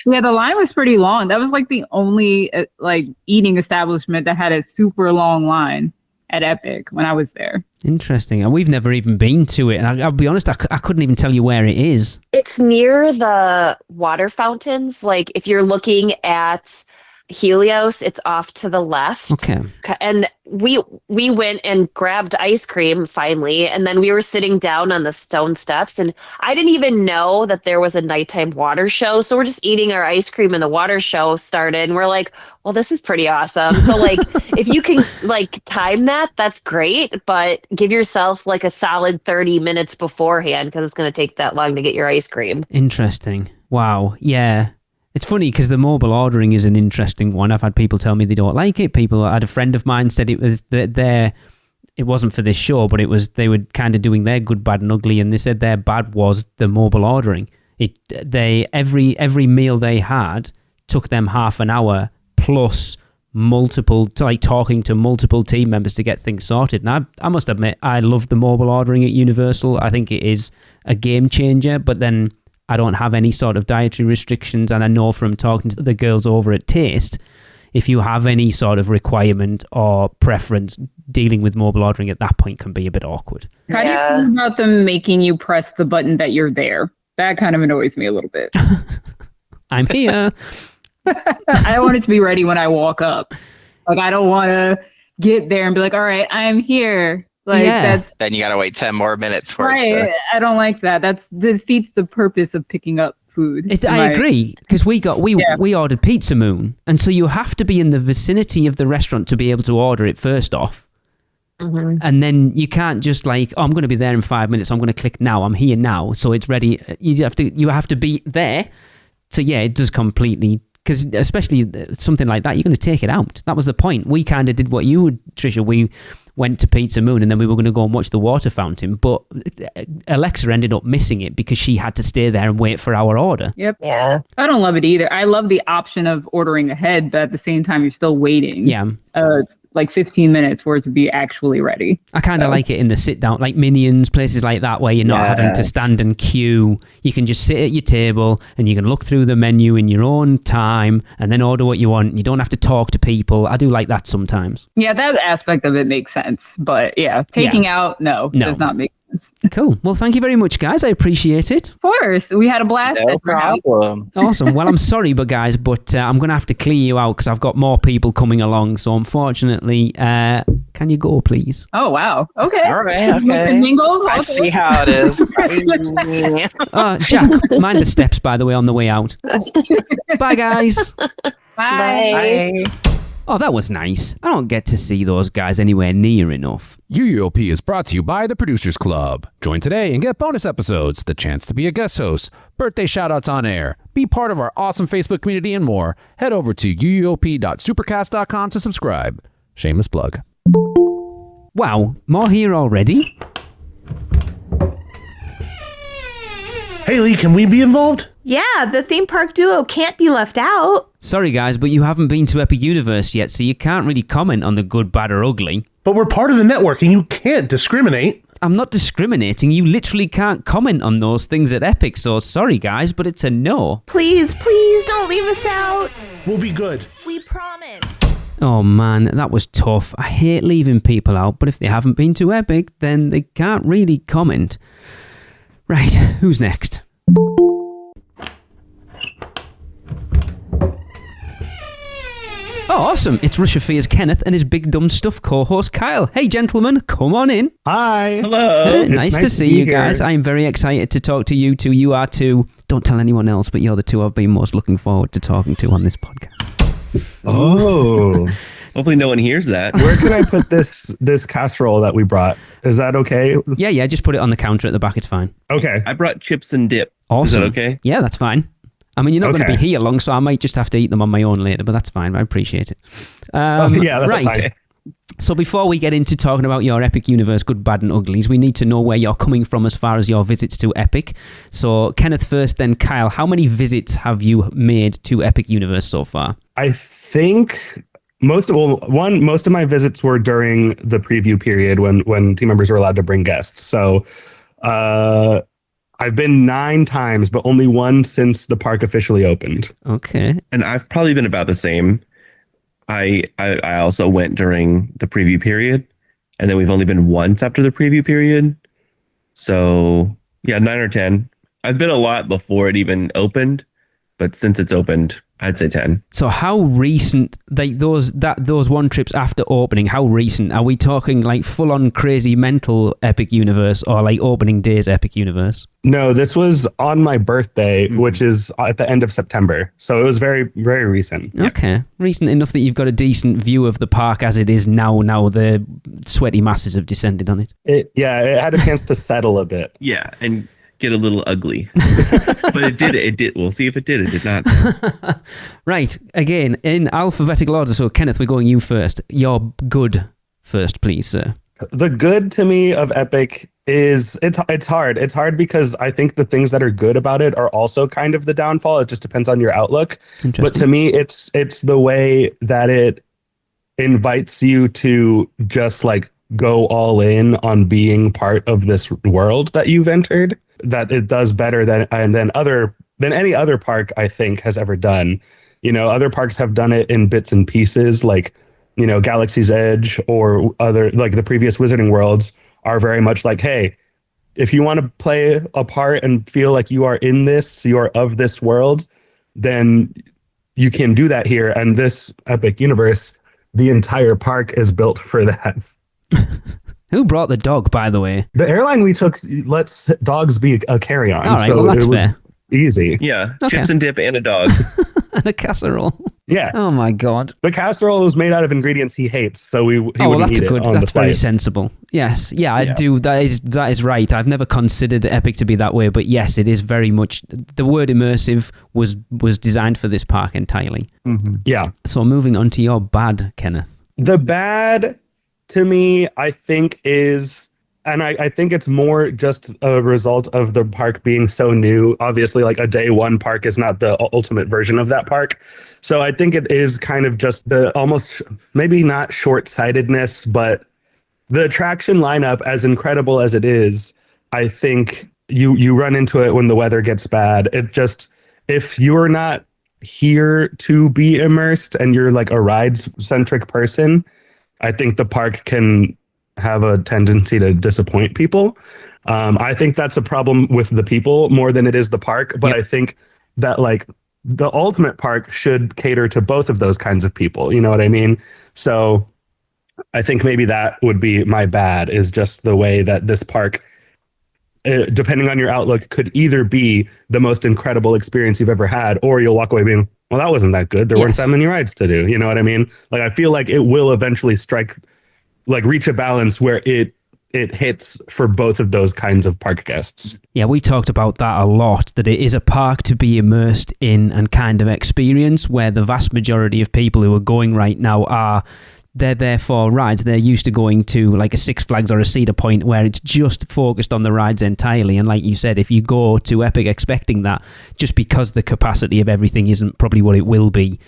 Yeah, the line was pretty long. That was like the only like eating establishment that had a super long line at Epic when I was there. Interesting. And we've never even been to it. And I'll be honest, I couldn't even tell you where it is. It's near the water fountains. Like if you're looking at Helios, it's off to the left. Okay. And we went and grabbed ice cream finally, and then we were sitting down on the stone steps, and I didn't even know that there was a nighttime water show. So we're just eating our ice cream and the water show started, and we're like, well, this is pretty awesome. So like if you can like time that, that's great, but give yourself like a solid 30 minutes beforehand, because it's going to take that long to get your ice cream. Interesting. Wow. Yeah. It's funny because the mobile ordering is an interesting one. I've had people tell me they don't like it. I had a friend of mine said it was it wasn't for this show, but they were kind of doing their good, bad, and ugly, and they said their bad was the mobile ordering. Every meal they had took them half an hour plus talking to multiple team members to get things sorted. And I must admit, I love the mobile ordering at Universal. I think it is a game changer, but then I don't have any sort of dietary restrictions, and I know from talking to the girls over at Taste, if you have any sort of requirement or preference, dealing with mobile ordering at that point can be a bit awkward. How do you feel about them making you press the button that you're there? That kind of annoys me a little bit. I'm here. I want it to be ready when I walk up. Like, I don't want to get there and be like, all right, I'm here. Like then you gotta wait 10 more minutes for it. I don't like that. That defeats the purpose of picking up food. I agree, because we ordered Pizza Moon, and so you have to be in the vicinity of the restaurant to be able to order it first off. Mm-hmm. And then you can't just like, oh, I'm going to be there in 5 minutes. I'm going to click now. I'm here now. So it's ready. You have to be there. So yeah, it does completely, because especially something like that, you're going to take it out. That was the point. We kind of did what you would, Trisha. We went to Pizza Moon and then we were going to go and watch the water fountain. But Alexa ended up missing it because she had to stay there and wait for our order. Yep. Yeah. I don't love it either. I love the option of ordering ahead, but at the same time, you're still waiting. Yeah. It's like 15 minutes for it to be actually ready. I kind of like it in the sit down, like Minions, places like that, where you're not having to stand and queue. You can just sit at your table and you can look through the menu in your own time and then order what you want. You don't have to talk to people. I do like that sometimes. Yeah, that aspect of it makes sense. But yeah, taking out, no, does not make sense. Cool. Well, thank you very much, guys. I appreciate it. Of course. We had a blast. No problem. Awesome. Well, I'm sorry, but I'm going to have to clear you out because I've got more people coming along. So unfortunately, can you go, please? Oh, wow. Okay. All right. Okay. I see how it is. Jack, mind the steps, by the way, on the way out. Bye, guys. Bye. Bye. Oh, that was nice. I don't get to see those guys anywhere near enough. UUOP is brought to you by the Producers Club. Join today and get bonus episodes, the chance to be a guest host, birthday shoutouts on air, be part of our awesome Facebook community, and more. Head over to uuop.supercast.com to subscribe. Shameless plug. Wow, more here already? Hey, Lee, can we be involved? Yeah, the theme park duo can't be left out. Sorry, guys, but you haven't been to Epic Universe yet, so you can't really comment on the good, bad, or ugly. But we're part of the network, and you can't discriminate. I'm not discriminating. You literally can't comment on those things at Epic, so sorry, guys, but it's a no. Please don't leave us out. We'll be good. We promise. Oh man, that was tough. I hate leaving people out, but if they haven't been to Epic, then they can't really comment. Right, who's next? Oh, awesome. It's Russia Fears Kenneth and his big dumb stuff co-host Kyle. Hey, gentlemen, come on in. Hi. Hello. Nice to see you guys. I'm very excited to talk to you two. You are two. Don't tell anyone else, but you're the two I've been most looking forward to talking to on this podcast. Oh. Hopefully no one hears that. Where can I put this casserole that we brought? Is that okay? Yeah, just put it on the counter at the back. It's fine. Okay. I brought chips and dip. Awesome. Is that okay? Yeah, that's fine. I mean, you're not going to be here long, so I might just have to eat them on my own later, but that's fine. I appreciate it. Yeah, that's right. fine. So before we get into talking about your Epic Universe good, bad, and uglies, we need to know where you're coming from as far as your visits to Epic. So Kenneth first, then Kyle. How many visits have you made to Epic Universe so far? I think most of my visits were during the preview period when team members were allowed to bring guests. So I've been 9 times, but only one since the park officially opened. Okay. And I've probably been about the same. I also went during the preview period, and then we've only been once after the preview period. So yeah, 9 or 10. I've been a lot before it even opened, but since it's opened, I'd say 10. So how recent those one trips after opening? How recent are we talking? Like full on crazy mental Epic Universe, or like opening days Epic Universe? No, this was on my birthday, which is at the end of September. So it was very, very recent. Okay, recent enough that you've got a decent view of the park as it is now. Now the sweaty masses have descended on it. It had a chance to settle a bit. Yeah, and get a little ugly. But it did. We'll see if it did. It did not. Right. Again, in alphabetical order. So, Kenneth, we're going you first. Your good first, please, sir. The good to me of Epic is it's hard. It's hard because I think the things that are good about it are also kind of the downfall. It just depends on your outlook. But to me, it's the way that it invites you to just like go all in on being part of this world that you've entered. That it does better than any other park I think has ever done. You know, other parks have done it in bits and pieces, like, you know, Galaxy's Edge or other, like the previous Wizarding Worlds are very much like, hey, if you want to play a part and feel like you are in this, you are of this world, then you can do that here. And this Epic Universe, the entire park is built for that. Who brought the dog, by the way? The airline we took lets dogs be a carry-on. All right, so well, that's it was fair. Easy. Yeah, Okay. chips and dip and a dog. And a casserole. Yeah. Oh my god. The casserole was made out of ingredients he hates, so he wouldn't eat good. it on That's the very flight. sensible. Yes. Yeah, I do. That is right. I've never considered Epic to be that way, but yes, it is very much. The word immersive was designed for this park entirely. Mm-hmm. Yeah. So moving on to your bad, Kenneth. The bad, to me, I think is, and I think it's more just a result of the park being so new. Obviously, like a day one park is not the ultimate version of that park. So I think it is kind of just the almost, maybe not short-sightedness, but the attraction lineup, as incredible as it is, I think you run into it when the weather gets bad. It just, if you're not here to be immersed and you're like a rides-centric person, I think the park can have a tendency to disappoint people. I think that's a problem with the people more than it is the park. But I think that like the ultimate park should cater to both of those kinds of people. You know what I mean? So I think maybe that would be my bad, is just the way that this park, depending on your outlook, could either be the most incredible experience you've ever had, or you'll walk away being, well, that wasn't that good. There weren't that many rides to do. You know what I mean? Like, I feel like it will eventually reach a balance where it hits for both of those kinds of park guests. Yeah, we talked about that a lot, that it is a park to be immersed in and kind of experience, where the vast majority of people who are going right now they're there for rides. They're used to going to like a Six Flags or a Cedar Point where it's just focused on the rides entirely. And like you said, if you go to Epic expecting that, just because the capacity of everything isn't probably what it will be,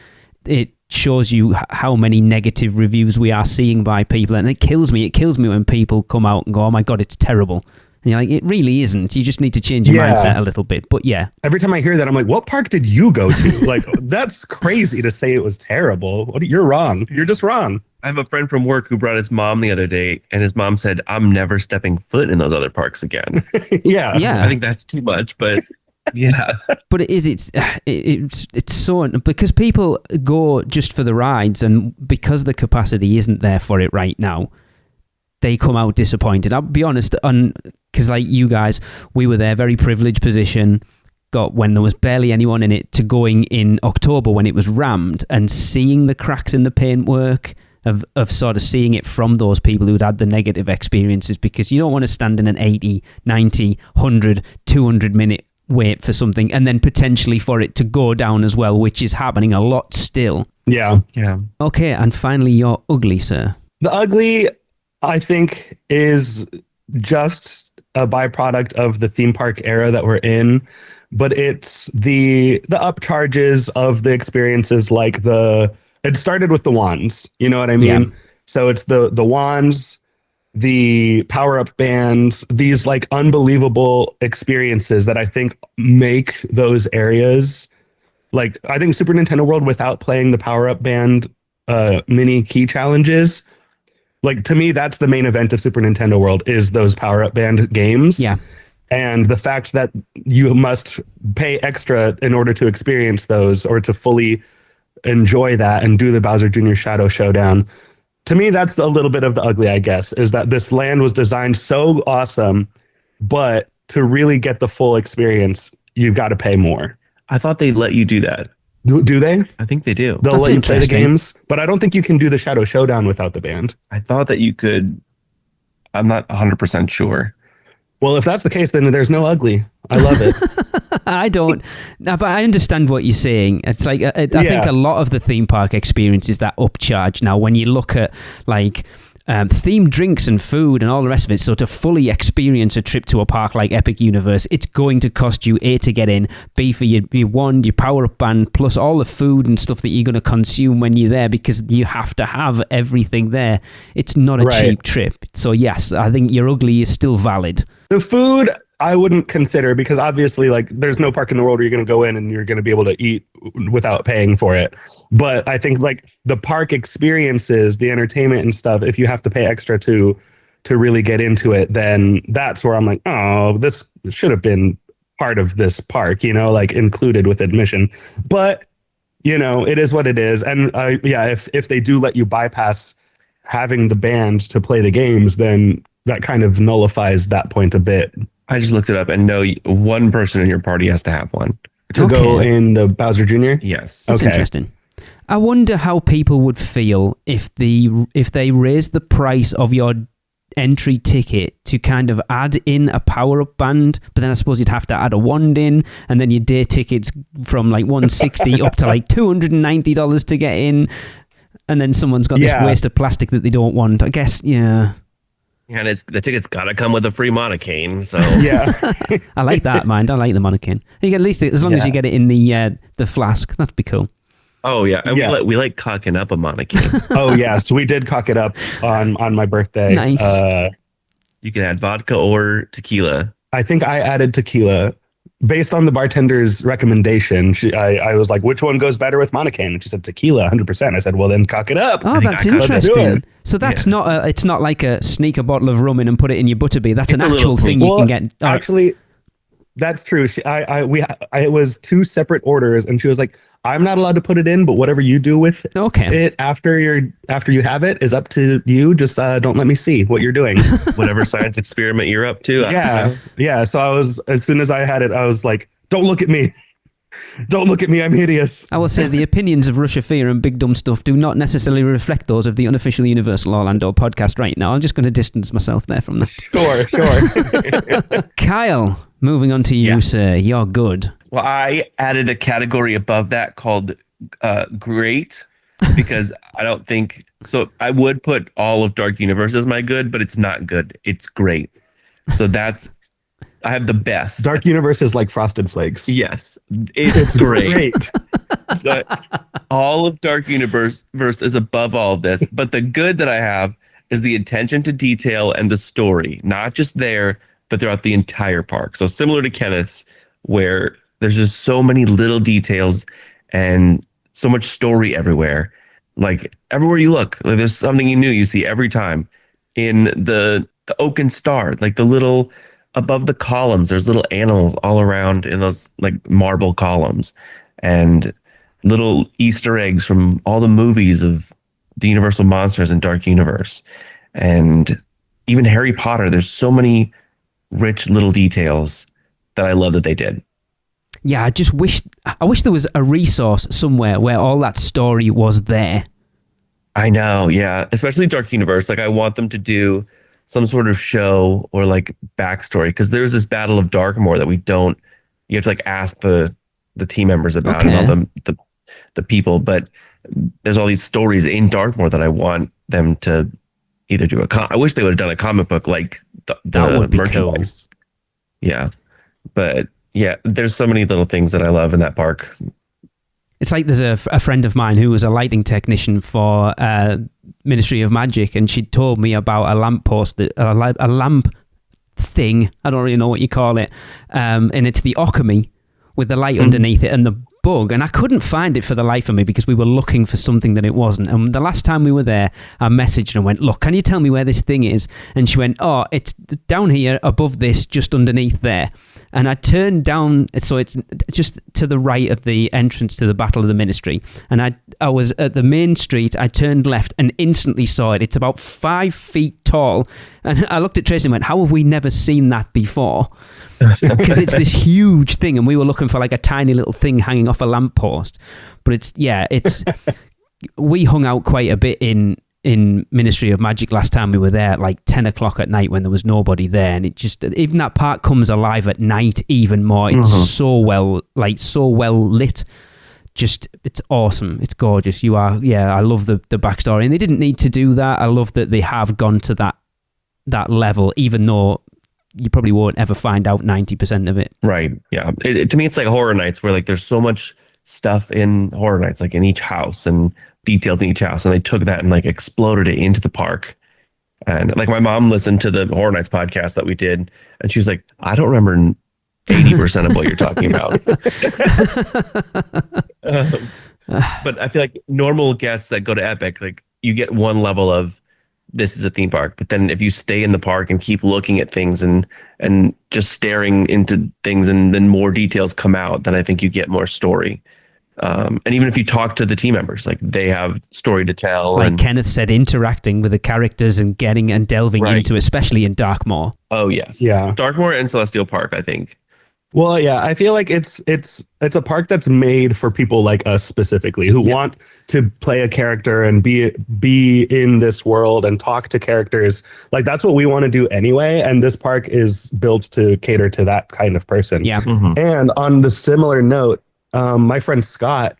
it shows you how many negative reviews we are seeing by people. And it kills me. It kills me when people come out and go, oh my God, it's terrible. And you're like, it really isn't. You just need to change your mindset a little bit. But yeah. Every time I hear that, I'm like, what park did you go to? Like, that's crazy to say it was terrible. You're wrong. You're just wrong. I have a friend from work who brought his mom the other day, and his mom said, I'm never stepping foot in those other parks again. Yeah. I think that's too much, but yeah. But it's so, because people go just for the rides, and because the capacity isn't there for it right now, they come out disappointed. I'll be honest, because like you guys, we were there, very privileged position, got when there was barely anyone in it, to going in October when it was rammed and seeing the cracks in the paintwork, of sort of seeing it from those people who'd had the negative experiences, because you don't want to stand in an 80, 90, 100, 200 minute wait for something and then potentially for it to go down as well, which is happening a lot still. Yeah. Okay, and finally, your ugly, sir. The ugly, I think, is just a byproduct of the theme park era that we're in, but it's the upcharges of the experiences, like it started with the wands, you know what I mean? Yeah. So it's the wands, the power-up bands, these like unbelievable experiences that I think make those areas, like, I think Super Nintendo World, without playing the power-up band mini key challenges, like, to me, that's the main event of Super Nintendo World, is those power-up band games. Yeah. And the fact that you must pay extra in order to experience those, or to fully enjoy that and do the Bowser Jr. Shadow Showdown. To me, that's a little bit of the ugly, I guess, is that this land was designed so awesome, but to really get the full experience, you've got to pay more. I thought they let you do that. Do they? I think they do. They'll let you play the games, but I don't think you can do the Shadow Showdown without the band. I thought that you could. I'm not 100% sure. Well, if that's the case, then there's no ugly. I love it. I don't, but I understand what you're saying. It's like, I think a lot of the theme park experience is that upcharge. Now, when you look at like themed drinks and food and all the rest of it, so to fully experience a trip to a park like Epic Universe, it's going to cost you A, to get in, B, for your wand, your power-up band, plus all the food and stuff that you're going to consume when you're there, because you have to have everything there. It's not a cheap trip. So yes, I think your ugly is still valid. The food, I wouldn't consider, because obviously, like, there's no park in the world where you're going to go in and you're going to be able to eat without paying for it. But I think, like, the park experiences, the entertainment and stuff, if you have to pay extra to really get into it, then that's where I'm like, oh, this should have been part of this park, you know, like included with admission. But, you know, it is what it is. And if they do let you bypass having the band to play the games, then that kind of nullifies that point a bit. I just looked it up, and no, one person in your party has to have one to go in the Bowser Jr. Yes. That's interesting. I wonder how people would feel if they raised the price of your entry ticket to kind of add in a power-up band, but then I suppose you'd have to add a wand in, and then your day tickets from like $160 up to like $290 to get in, and then someone's got this waste of plastic that they don't want. I guess, yeah. And the ticket's got to come with a free monocane, so... Yeah. I like that, man. I like the monocane. You get at least, as long as you get it in the flask, that'd be cool. Oh, yeah. And we like cocking up a monocane. Oh, yeah. So we did cock it up on my birthday. Nice. You can add vodka or tequila. I think I added tequila. Based on the bartender's recommendation, I was like, which one goes better with monocane? And she said tequila, 100%. I said, well, then cock it up. Oh, that's interesting. So that's it's not like a sneak a bottle of rum in and put it in your butterbeer. That's an actual thing you can get. Actually, that's true. It was 2 separate orders, and she was like, I'm not allowed to put it in, but whatever you do with it after you have it is up to you. Just don't let me see what you're doing. Whatever science experiment you're up to. Yeah. So as soon as I had it, I was like, don't look at me. Don't look at me. I'm hideous. I will say the opinions of Russia Fear and Big Dumb Stuff do not necessarily reflect those of the unofficial Universal Orlando podcast right now. I'm just going to distance myself there from that. Sure. Kyle, moving on to you, sir. You're good. Well, I added a category above that called great, because I don't think... So I would put all of Dark Universe as my good, but it's not good. It's great. So I have the best. Dark Universe is like Frosted Flakes. Yes. It's great. So all of Dark Universe is above all of this, but the good that I have is the attention to detail and the story, not just there, but throughout the entire park. So similar to Kenneth's, where there's just so many little details and so much story everywhere. Like everywhere you look, like there's something new you see every time. In the Oaken Star, like the little above the columns, there's little animals all around in those like marble columns, and little Easter eggs from all the movies of the Universal Monsters and Dark Universe. And even Harry Potter, there's so many rich little details that I love that they did. Yeah, I wish there was a resource somewhere where all that story was there. I know, yeah. Especially Dark Universe. Like, I want them to do some sort of show or like backstory, because there's this Battle of Darkmoor that you have to like ask the team members about, and all the people. But there's all these stories in Darkmoor that I want them to either do I wish they would have done a comic book like the merchandise. Cool. Yeah. But yeah, there's so many little things that I love in that park. It's like there's a friend of mine who was a lighting technician for Ministry of Magic, and she told me about a lamppost, a lamp thing, I don't really know what you call it, and it's the Occamy with the light underneath it and the bug, and I couldn't find it for the life of me because we were looking for something that it wasn't. And the last time we were there, I messaged and went, look, can you tell me where this thing is? And she went, oh, it's down here above this, just underneath there. And I turned down, so it's just to the right of the entrance to the Battle of the Ministry. And I was at the main street, I turned left and instantly saw it. It's about 5 feet tall. And I looked at Tracy and went, how have we never seen that before? Because it's this huge thing, and we were looking for like a tiny little thing hanging off a lamppost. But it's we hung out quite a bit in Ministry of Magic last time we were there at like 10 o'clock at night when there was nobody there, and it just, even that park comes alive at night even more. It's so well lit. Just, it's awesome. It's gorgeous. I love the backstory, and they didn't need to do that. I love that they have gone to that level, even though you probably won't ever find out 90% of it. Right. Yeah. To me, it's like Horror Nights, where like there's so much stuff in Horror Nights, like in each house and details in each house, and they took that and like exploded it into the park. And like my mom listened to the Horror Nights podcast that we did, and she was like, I don't remember 80% of what you're talking about. But I feel like normal guests that go to Epic, like you get one level of this is a theme park, but then if you stay in the park and keep looking at things and just staring into things, and then more details come out, then I think you get more story. And even if you talk to the team members, like they have story to tell. Like Kenneth said, interacting with the characters and delving into, especially in Darkmoor. Oh yes. Yeah. Darkmoor and Celestial Park, I think, Well, yeah, I feel like it's a park that's made for people like us specifically who want to play a character and be in this world and talk to characters. Like that's what we want to do anyway, and this park is built to cater to that kind of person. Yeah. Mm-hmm. And on the similar note, my friend Scott,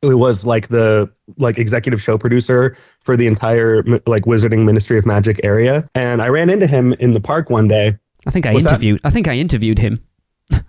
who was like the executive show producer for the entire like Wizarding Ministry of Magic area, and I ran into him in the park one day. I think I interviewed him.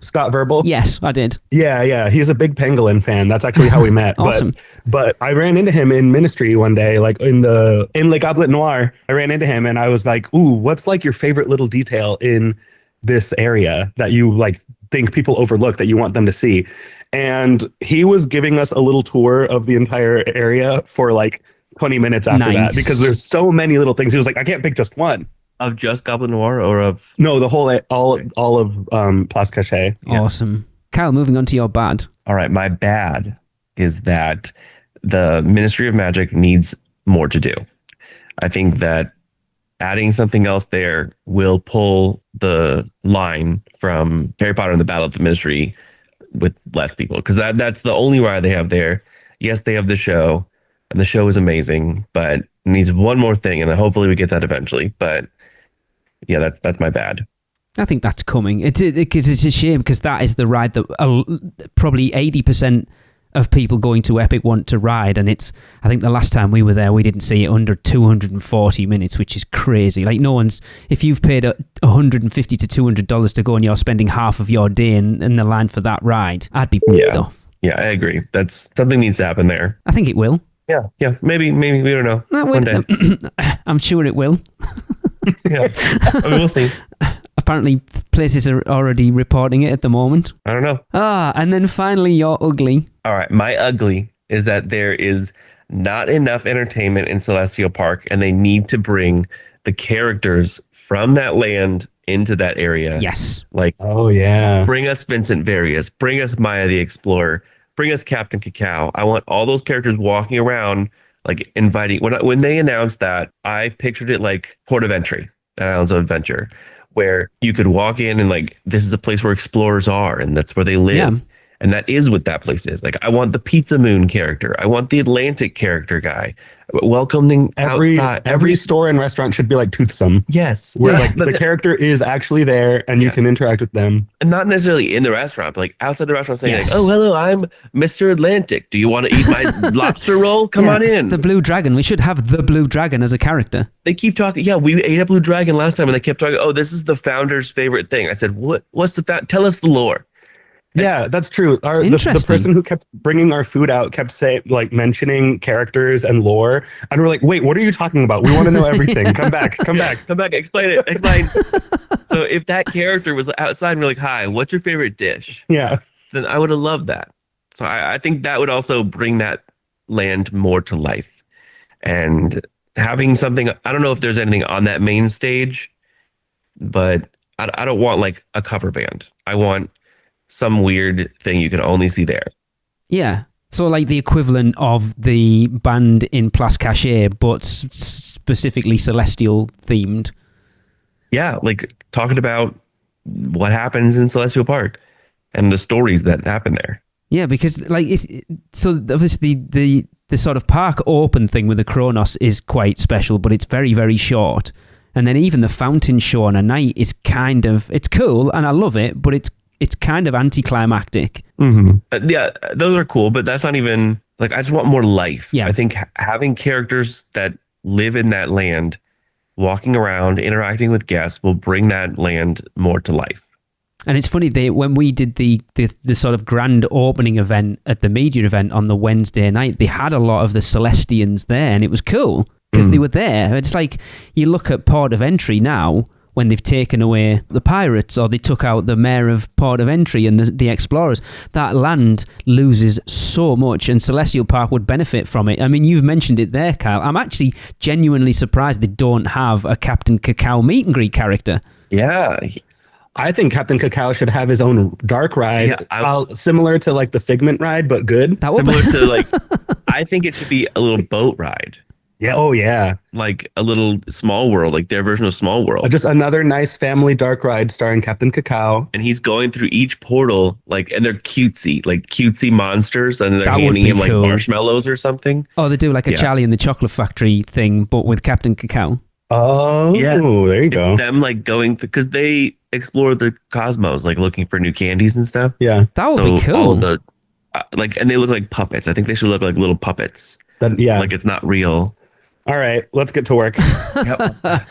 Scott Verbal? Yes, I did. Yeah. He's a big Pangolin fan. That's actually how we met. Awesome. But I ran into him in Ministry one day, like in Le Goblet Noir. I ran into him and I was like, ooh, what's like your favorite little detail in this area that you like think people overlook that you want them to see? And he was giving us a little tour of the entire area for like 20 minutes after that, because there's so many little things. He was like, I can't pick just one. Of just Goblet Noir or of... No, the whole, all of Place Cachée. Yeah. Awesome. Kyle, moving on to your bad. All right, my bad is that the Ministry of Magic needs more to do. I think that adding something else there will pull the line from Harry Potter and the Battle of the Ministry with less people, because that's the only ride they have there. Yes, they have the show, and the show is amazing, but it needs one more thing, and hopefully we get that eventually. But yeah, that's my bad. I think that's coming. It's a shame because that is the ride that probably 80% of people going to Epic want to ride, and I think the last time we were there, we didn't see it under 240 minutes, which is crazy. Like if you've paid $150 to $200 to go and you're spending half of your day in the line for that ride, I'd be pissed off. Yeah, I agree. That's something needs to happen there. I think it will. Yeah, maybe we don't know. One day. I'm sure it will. Yeah, I mean, we'll see. Apparently, places are already reporting it at the moment. I don't know. And then finally, your ugly. All right, my ugly is that there is not enough entertainment in Celestial Park, and they need to bring the characters from that land into that area. Yes. Like, oh yeah. Bring us Vincent Various. Bring us Maya the Explorer. Bring us Captain Cacao. I want all those characters walking around, like inviting. When they announced that, I pictured it like Port of Entry, Islands of Adventure, where you could walk in and like, this is a place where explorers are, and that's where they live. Yeah. And that is what that place is. Like, I want the Pizza Moon character. I want the Atlantic character guy. Welcoming outside. Every store and restaurant should be like Toothsome. Yes. Where like the character is actually there and you can interact with them. And not necessarily in the restaurant, but like outside the restaurant saying like, oh, hello, I'm Mr. Atlantic. Do you want to eat my lobster roll? Come on in. The Blue Dragon. We should have the Blue Dragon as a character. They keep talking. Yeah, we ate a Blue Dragon last time and they kept talking. Oh, this is the founder's favorite thing. I said, what's the tell us the lore. Yeah, that's true. The person who kept bringing our food out kept mentioning characters and lore, and we're like, wait, what are you talking about? We want to know everything. Come back. Explain it. So if that character was outside and we're like, hi, what's your favorite dish? Yeah, then I would have loved that. So I think that would also bring that land more to life, and having something. I don't know if there's anything on that main stage, but I don't want like a cover band. I want some weird thing you can only see there. Yeah. So like the equivalent of the band in Place Cachée, but specifically Celestial themed. Yeah, like talking about what happens in Celestial Park and the stories that happen there. Yeah, because like so obviously the sort of park open thing with the Kronos is quite special, but it's very, very short. And then even the fountain show on a night is it's cool and I love it, but it's kind of anticlimactic. Mm-hmm. Yeah, those are cool, but that's not even like, I just want more life. Yeah. I think having characters that live in that land, walking around, interacting with guests will bring that land more to life. And it's funny, when we did the sort of grand opening event at the media event on the Wednesday night, they had a lot of the Celestians there, and it was cool because they were there. It's like you look at Port of Entry now, when they've taken away the pirates or they took out the mayor of Port of Entry and the explorers, that land loses so much, and Celestial Park would benefit from it. I mean, you've mentioned it there, Kyle. I'm actually genuinely surprised they don't have a Captain Cacao meet and greet character. Yeah. I think Captain Cacao should have his own dark ride, similar to like the Figment ride, but good. Similar to like, I think it should be a little boat ride. Yeah. Oh, yeah. Like a little Small World, like their version of Small World. Just another nice family dark ride starring Captain Cacao. And he's going through each portal, and they're cutesy monsters, and they're handing him like marshmallows or something. Oh, they do like a Charlie and the Chocolate Factory thing, but with Captain Cacao. Oh, yeah. There you go. Them going because they explore the cosmos, looking for new candies and stuff. Yeah, that would be cool. All the and they look like puppets. I think they should look like little puppets. It's not real. All right, let's get to work. Yep.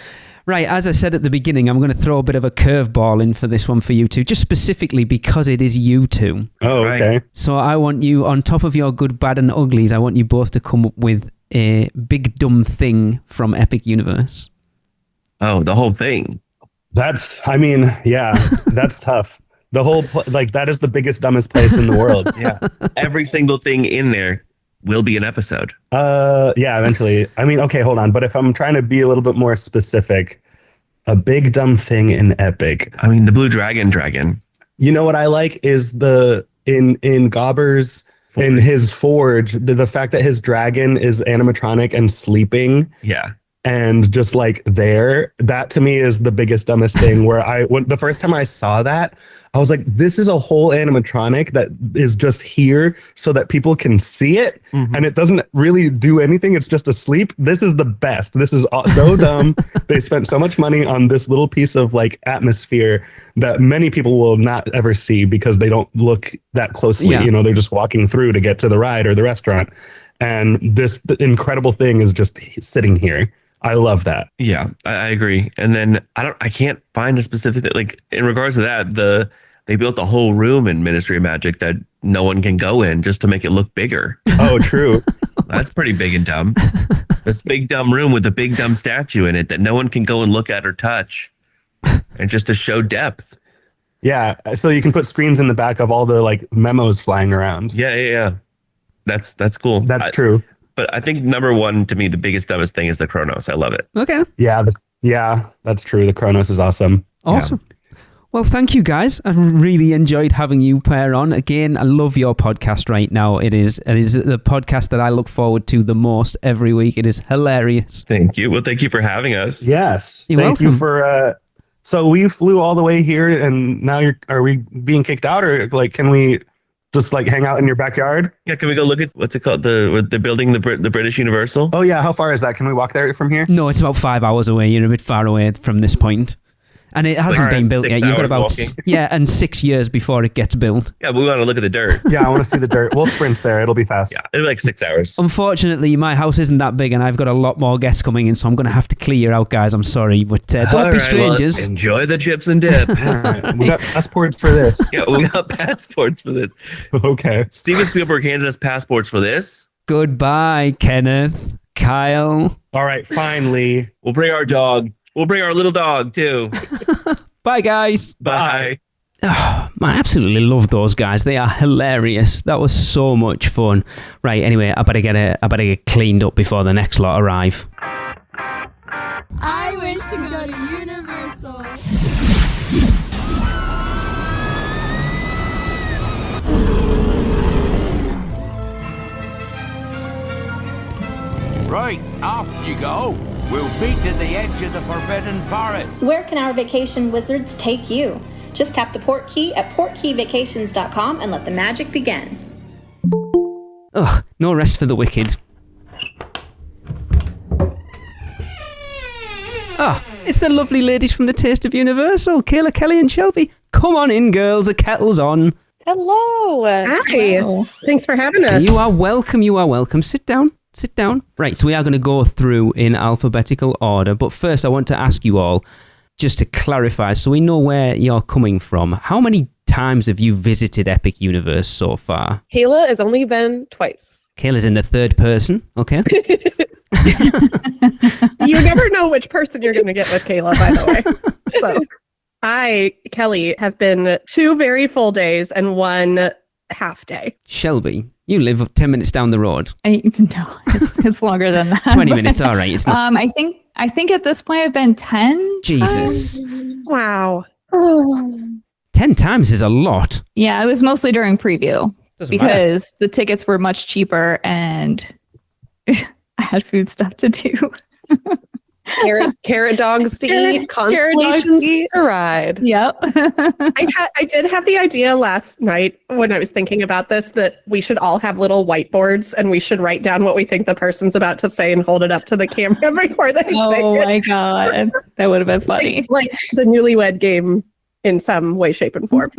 Right, as I said at the beginning, I'm going to throw a bit of a curveball in for this one for you two, just specifically because it is you two. Oh, okay. Right. So I want you, on top of your good, bad, and uglies, I want you both to come up with a big, dumb thing from Epic Universe. Oh, the whole thing. That's tough. The whole, that is the biggest, dumbest place in the world. Yeah. Every single thing in there will be an episode. Yeah, eventually. I mean, okay, hold on. But if I'm trying to be a little bit more specific, a big dumb thing in Epic. I mean, the Blue Dragon. You know what I like is in Gobber's, in his forge, the fact that his dragon is animatronic and sleeping. Yeah. And just that to me is the biggest, dumbest thing where the first time I saw that, I was like, this is a whole animatronic that is just here so that people can see it. Mm-hmm. And it doesn't really do anything. It's just asleep. This is the best. This is so dumb. They spent so much money on this little piece of atmosphere that many people will not ever see because they don't look that closely. Yeah. They're just walking through to get to the ride or the restaurant. And the incredible thing is just sitting here. I love that. Yeah, I agree. And then I can't find a specific in regards to that, they built a whole room in Ministry of Magic that no one can go in just to make it look bigger. Oh, true. That's pretty big and dumb. This big dumb room with a big dumb statue in it that no one can go and look at or touch, and just to show depth. Yeah, so you can put screens in the back of all the memos flying around. Yeah. That's cool. That's true. But I think number one to me, the biggest dumbest thing is the Chronos. I love it. Okay. Yeah, that's true. The Chronos is awesome. Awesome. Yeah. Well, thank you guys. I really enjoyed having you pair on. Again, I love your podcast right now. It is the podcast that I look forward to the most every week. It is hilarious. Thank you. Well, thank you for having us. Yes. You're thank welcome. You for so we flew all the way here and now are we being kicked out or can we just hang out in your backyard? Yeah, can we go look at what's it called? They're building the British Universal. Oh yeah, how far is that? Can we walk there from here? No, it's about 5 hours away. You're a bit far away from this point. And it hasn't been built yet. You've got about walking. and 6 years before it gets built. Yeah, but we want to look at the dirt. Yeah, I want to see the dirt. We'll sprint there. It'll be fast. Yeah, it'll be 6 hours. Unfortunately, my house isn't that big, and I've got a lot more guests coming in, so I'm going to have to clear out, guys. I'm sorry, but don't be strangers. Well, enjoy the chips and dip. We got passports for this. Yeah, we got passports for this. Okay. Steven Spielberg handed us passports for this. Goodbye, Kenneth, Kyle. All right, finally. We'll bring our dog. We'll bring our little dog too. Bye, guys. Bye. Oh, I absolutely love those guys. They are hilarious. That was so much fun. Right, anyway, I better get cleaned up before the next lot arrive. I wish to go to Universal. Right, off you go. We'll beat to the edge of the Forbidden Forest. Where can our vacation wizards take you? Just tap the port key at portkeyvacations.com and let the magic begin. Ugh, no rest for the wicked. Ah, it's the lovely ladies from the Taste of Universal, Kayla, Kelly and Shelby. Come on in, girls, the kettle's on. Hello. Hi. Wow. Thanks for having us. You are welcome. Sit down. Right, so we are going to go through in alphabetical order, but first I want to ask you all, just to clarify, so we know where you're coming from, how many times have you visited Epic Universe so far? Kayla has only been twice. Kayla's in the third person, okay? You never know which person you're going to get with Kayla, by the way. So I, Kelly, have been 2 very full days and 1 half day. Shelby, you live 10 minutes down the road. No, it's longer than that. 20 minutes, all right. It's not... I think at this point I've been 10 Jesus. Wow. 10 times is a lot. Yeah, it was mostly during preview. Doesn't because matter. the tickets were much cheaper and I had food stuff to do. Carrot dogs to eat, constellations to ride. Yep. I did have the idea last night when I was thinking about this that we should all have little whiteboards and we should write down what we think the person's about to say and hold it up to the camera before they say it. Oh my God. That would have been funny. Like the Newlywed Game in some way, shape, and form.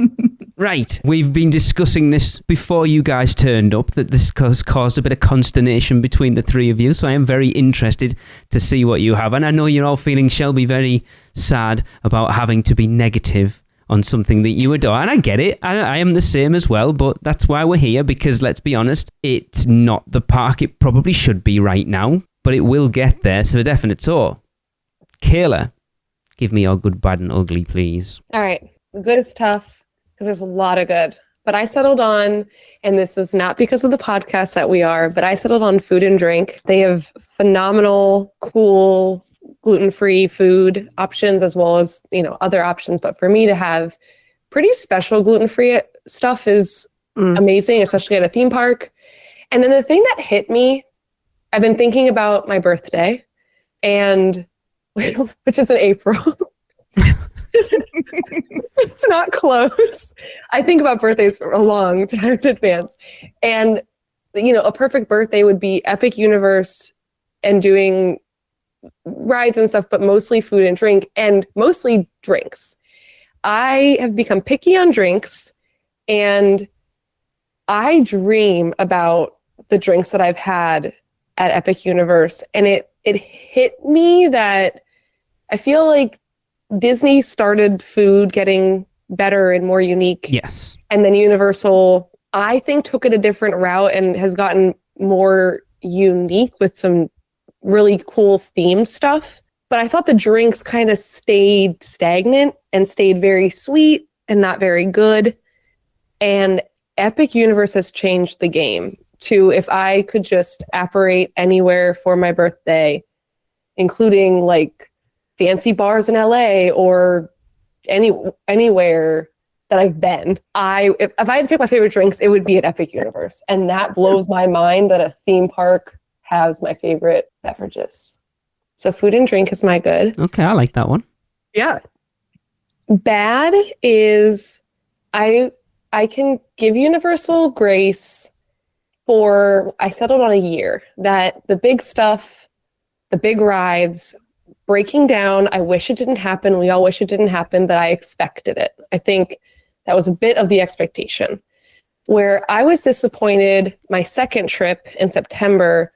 Right. We've been discussing this before you guys turned up, that this has caused a bit of consternation between the three of you. So I am very interested to see what you have. And I know you're all feeling, Shelby, very sad about having to be negative on something that you adore. And I get it. I am the same as well. But that's why we're here, because let's be honest, it's not the park it probably should be right now. But it will get there, so a definite so. Kayla, give me your good, bad, and ugly, please. All right. The good is tough because there's a lot of good. But I settled on, and this is not because of the podcast that we are, but I settled on Food and Drink. They have phenomenal, cool, gluten-free food options as well as, other options. But for me to have pretty special gluten-free stuff is amazing, especially at a theme park. And then the thing that hit me, I've been thinking about my birthday, and which is in April. It's not close. I think about birthdays for a long time in advance. And, a perfect birthday would be Epic Universe and doing rides and stuff, but mostly food and drink and mostly drinks. I have become picky on drinks, and I dream about the drinks that I've had at Epic Universe. And it hit me that I feel like Disney started food getting better and more unique. Yes. And then Universal, I think, took it a different route and has gotten more unique with some really cool themed stuff. But I thought the drinks kind of stayed stagnant and stayed very sweet and not very good. And Epic Universe has changed the game to, if I could just apparate anywhere for my birthday, including like fancy bars in LA or anywhere that I've been, if I had to pick my favorite drinks, it would be at Epic Universe. And that blows my mind that a theme park has my favorite beverages. So food and drink is my good. Okay, I like that one. Yeah. Bad is I can give Universal grace for, I settled on a year, that the big stuff, the big rides, breaking down, I wish it didn't happen. We all wish it didn't happen, but I expected it. I think that was a bit of the expectation. Where I was disappointed, my second trip in September,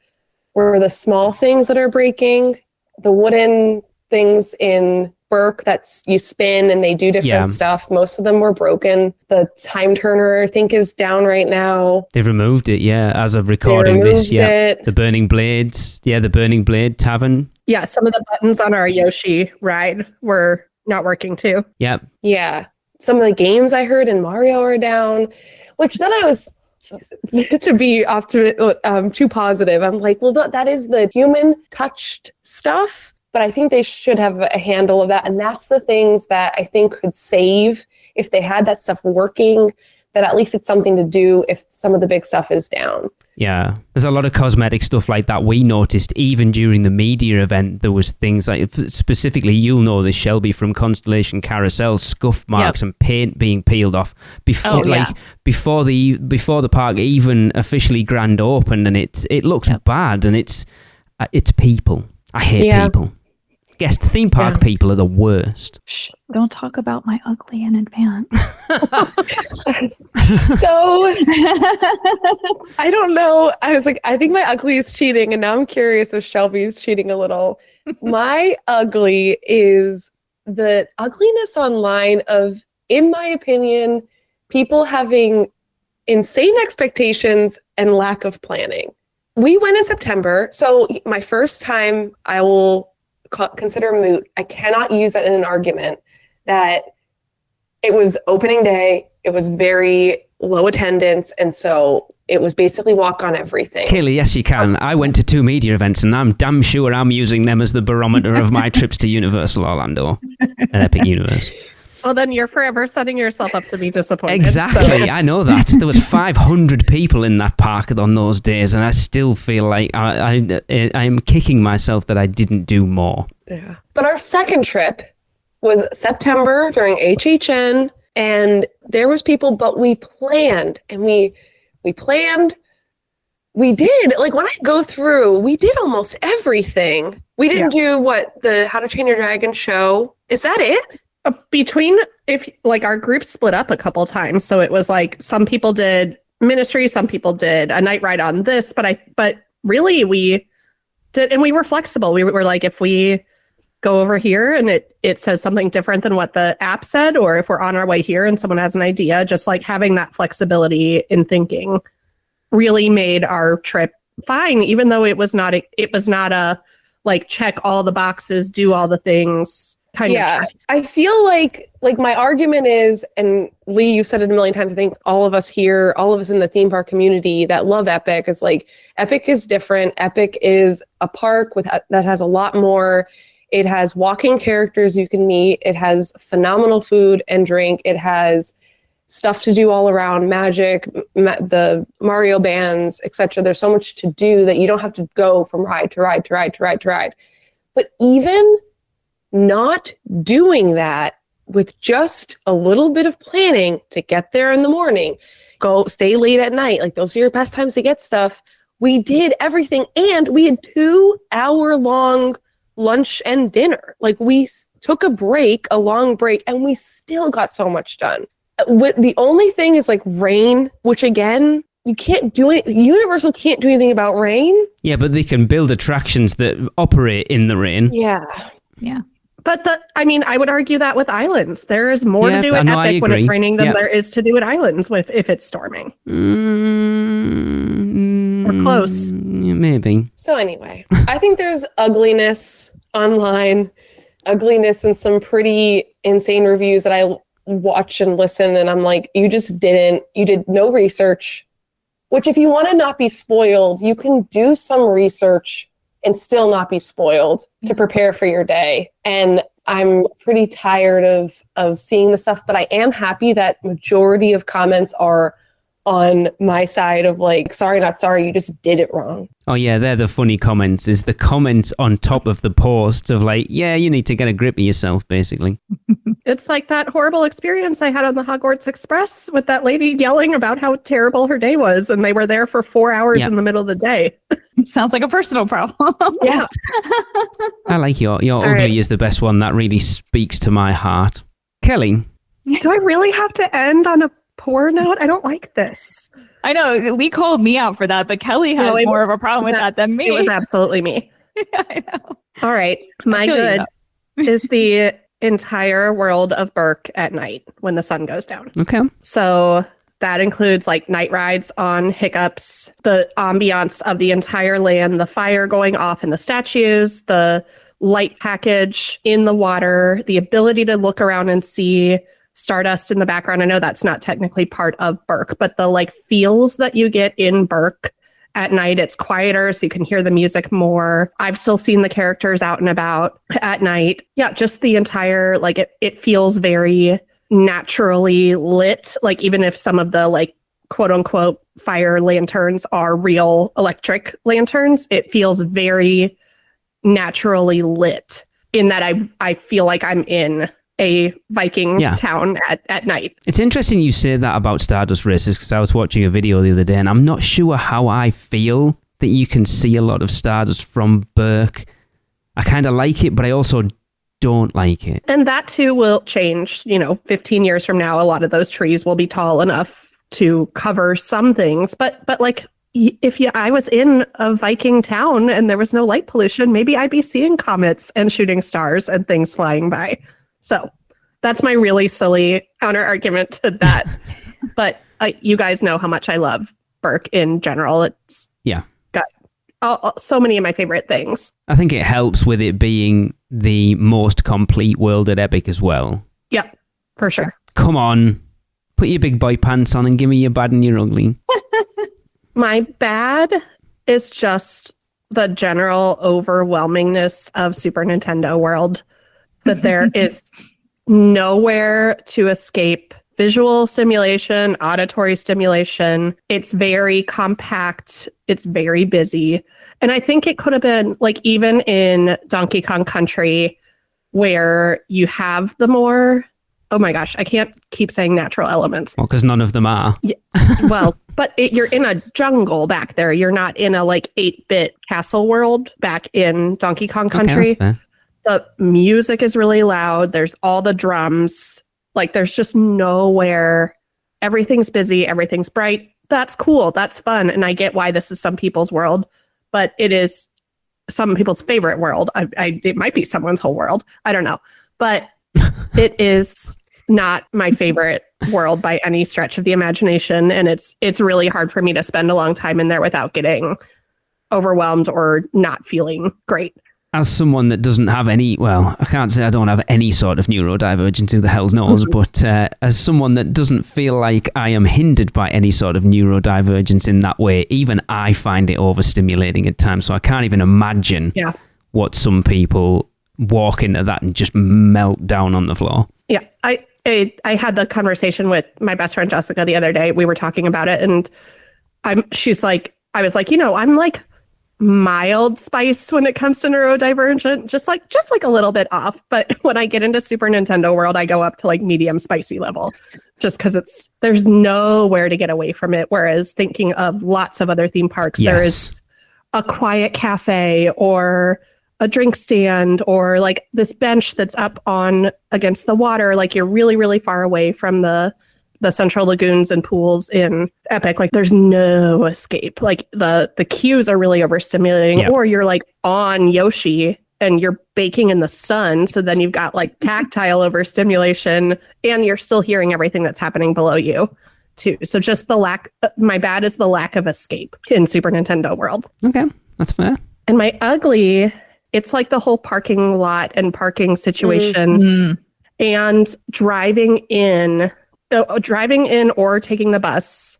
were the small things that are breaking, the wooden things in Burke that's you spin and they do different stuff. Most of them were broken. The time turner, I think, is down right now. They've removed it, as of recording this. Yeah, the Burning Blades. Yeah, the Burning Blade Tavern. Yeah, some of the buttons on our Yoshi ride were not working too. Yep. Yeah. Some of the games I heard in Mario are down, which then I was, to be too positive, I'm like, well, that is the human touched stuff. But I think they should have a handle of that. And that's the things that I think could save if they had that stuff working, that at least it's something to do if some of the big stuff is down. Yeah, there's a lot of cosmetic stuff like that we noticed even during the media event. There was things like, specifically, you'll know this, Shelby, from Constellation Carousel, scuff marks and paint being peeled off before the park even officially grand opened, and it looks bad, and it's people. I hate people. Guess theme park people are the worst. Shh, don't talk about my ugly in advance. So, I don't know. I was like, I think my ugly is cheating, and now I'm curious if Shelby is cheating a little. My ugly is the ugliness online of, in my opinion, people having insane expectations and lack of planning. We went in September, so my first time, I will consider moot. I cannot use that in an argument that it was opening day, it was very low attendance, and so it was basically walk on everything. Kaylee, yes, you can. I went to 2 media events, and I'm damn sure I'm using them as the barometer of my trips to Universal Orlando and Epic Universe. Well, then you're forever setting yourself up to be disappointed. Exactly. So. I know that. There was 500 people in that park on those days, and I still feel like I'm kicking myself that I didn't do more. Yeah. But our second trip was September during HHN, and there was people, but we planned, and we planned. We did, like, when I go through, we did almost everything. We didn't do the How to Train Your Dragon show. Is that it? Our group split up a couple times. So it was like some people did ministry, some people did a night ride on this, but really we did, and we were flexible. We were like, if we go over here and it says something different than what the app said, or if we're on our way here and someone has an idea, just like having that flexibility in thinking really made our trip fine, even though it was not a like check all the boxes, do all the things kind of trip. I feel like my argument is, and Lee, you've said it a million times, I think all of us here, all of us in the theme park community that love Epic is like, Epic is different. Epic is a park that has a lot more. It has walking characters you can meet. It has phenomenal food and drink. It has stuff to do all around, magic, the Mario bands, etc. There's so much to do that you don't have to go from ride to ride to ride to ride to ride. But even not doing that with just a little bit of planning to get there in the morning, go stay late at night, like those are your best times to get stuff. We did everything, and we had 2-hour-long lunch and dinner. Like, we took a long break, and we still got so much done. The only thing is like rain, which again, you can't do it. Universal can't do anything about rain. Yeah, but they can build attractions that operate in the rain. Yeah. But I would argue that with islands, there is more to do at Epic when it's raining than there is to do at islands if it's storming. We're close. Maybe. So anyway, I think there's ugliness online, ugliness in some pretty insane reviews that I watch and listen, and I'm like, you did no research, which if you want to not be spoiled, you can do some research and still not be spoiled to prepare for your day. And I'm pretty tired of seeing the stuff, but I am happy that majority of comments are on my side of like, sorry, not sorry, you just did it wrong. Oh yeah, they're the funny comments, is the comments on top of the posts of like, yeah, you need to get a grip of yourself, basically. It's like that horrible experience I had on the Hogwarts Express with that lady yelling about how terrible her day was, and they were there for 4 hours in the middle of the day. Sounds like a personal problem. Yeah. I like your ugly is the best one. That really speaks to my heart. Kelly. Do I really have to end on a poor note? I don't like this. I know, Lee called me out for that, but Kelly had more of a problem with that than me. It was absolutely me. I know. All right. My good is the entire world of Burke at night when the sun goes down. Okay. So that includes like night rides on Hiccups, the ambiance of the entire land, the fire going off in the statues, the light package in the water, the ability to look around and see Stardust in the background. I know that's not technically part of Burke, but the like feels that you get in Burke at night, it's quieter, so you can hear the music more. I've still seen the characters out and about at night. Yeah, just the entire, like it feels very naturally lit. Like even if some of the like quote unquote fire lanterns are real electric lanterns, it feels very naturally lit in that I feel like I'm in a Viking town at night. It's interesting you say that about Stardust Races, because I was watching a video the other day and I'm not sure how I feel that you can see a lot of Stardust from Burke. I kind of like it, but I also don't like it. And that too will change. 15 years from now, a lot of those trees will be tall enough to cover some things. But like, if I was in a Viking town and there was no light pollution, maybe I'd be seeing comets and shooting stars and things flying by. So that's my really silly counter argument to that. But you guys know how much I love Burke in general. It's got so many of my favorite things. I think it helps with it being the most complete world at Epic as well. Yep, for sure. Come on, put your big boy pants on and give me your bad and your ugly. My bad is just the general overwhelmingness of Super Nintendo World. That there is nowhere to escape visual stimulation, auditory stimulation. It's very compact. It's very busy. And I think it could have been like even in Donkey Kong Country where you have the more, oh my gosh, I can't keep saying natural elements. Well, because none of them are. Yeah, well, but you're in a jungle back there. You're not in a like 8-bit castle world back in Donkey Kong Country. Okay, the music is really loud. There's all the drums. Like there's just nowhere. Everything's busy. Everything's bright. That's cool. That's fun. And I get why this is some people's world, but it is some people's favorite world. It might be someone's whole world. I don't know. But it is not my favorite world by any stretch of the imagination. And it's really hard for me to spend a long time in there without getting overwhelmed or not feeling great. As someone that doesn't have any, well, I can't say I don't have any sort of neurodivergence, who the hell's knows, but as someone that doesn't feel like I am hindered by any sort of neurodivergence in that way, even I find it overstimulating at times. So I can't even imagine what some people walk into that and just melt down on the floor. Yeah, I had the conversation with my best friend Jessica the other day. We were talking about it, and I was like, I'm like mild spice when it comes to neurodivergent, just like a little bit off. But when I get into Super Nintendo world, I go up to like medium spicy level, just because there's nowhere to get away from it. Whereas thinking of lots of other theme parks, there is a quiet cafe or a drink stand or like this bench that's up on against the water. Like you're really, really far away from the central lagoons and pools in Epic. Like there's no escape. Like the cues are really overstimulating, or you're like on Yoshi and you're baking in the sun. So then you've got like tactile overstimulation and you're still hearing everything that's happening below you too. So just my bad is the lack of escape in Super Nintendo world. Okay, that's fair. And my ugly, it's like the whole parking lot and parking situation and driving in or taking the bus,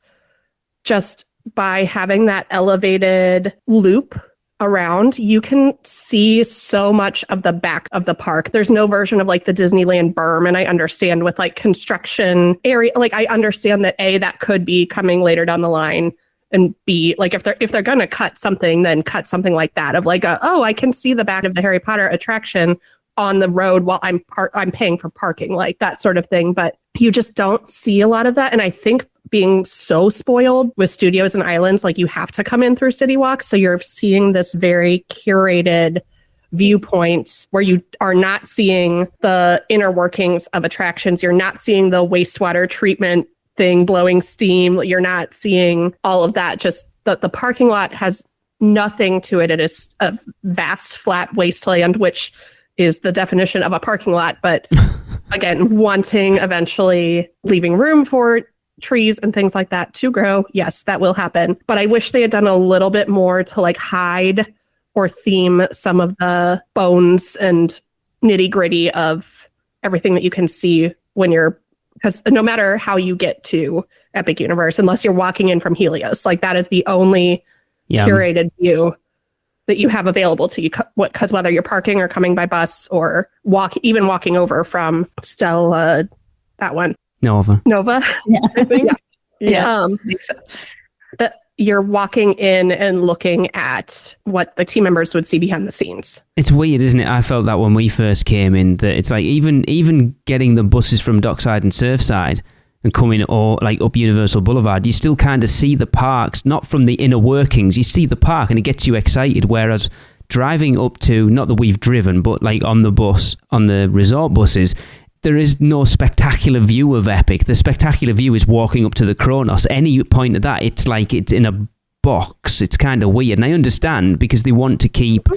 just by having that elevated loop around, you can see so much of the back of the park. There's no version of like the Disneyland berm. And I understand with like construction area, like I understand that that could be coming later down the line. And B, like if they're gonna cut something, then cut something like that of like, I can see the back of the Harry Potter attraction on the road while I'm paying for parking, like that sort of thing. But you just don't see a lot of that. And I think being so spoiled with studios and islands, like you have to come in through City Walk. So you're seeing this very curated viewpoint where you are not seeing the inner workings of attractions. You're not seeing the wastewater treatment thing blowing steam. You're not seeing all of that. Just the parking lot has nothing to it. It is a vast flat wasteland, which is the definition of a parking lot. But again, wanting eventually leaving room for trees and things like that to grow. Yes, that will happen. But I wish they had done a little bit more to like hide or theme some of the bones and nitty gritty of everything that you can see because no matter how you get to Epic Universe, unless you're walking in from Helios, like that is the only curated view that you have available to you. Because whether you're parking or coming by bus or walking over from Stella, that one. Nova. Yeah. I think. Yeah. You're walking in and looking at what the team members would see behind the scenes. It's weird, isn't it? I felt that when we first came in, that it's like even getting the buses from Dockside and Surfside and coming or like up Universal Boulevard, you still kind of see the parks, not from the inner workings. You see the park and it gets you excited. Whereas driving up to, not that we've driven, but like on the resort buses, there is no spectacular view of Epic. The spectacular view is walking up to the Kronos. Any point of that, it's like it's in a box. It's kind of weird. And I understand because they want to keep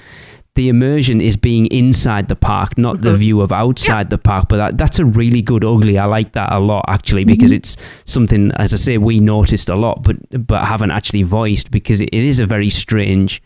the immersion is being inside the park, not the view of outside the park. But that's a really good ugly. I like that a lot, actually, because it's something, as I say, we noticed a lot, but haven't actually voiced, because it is a very strange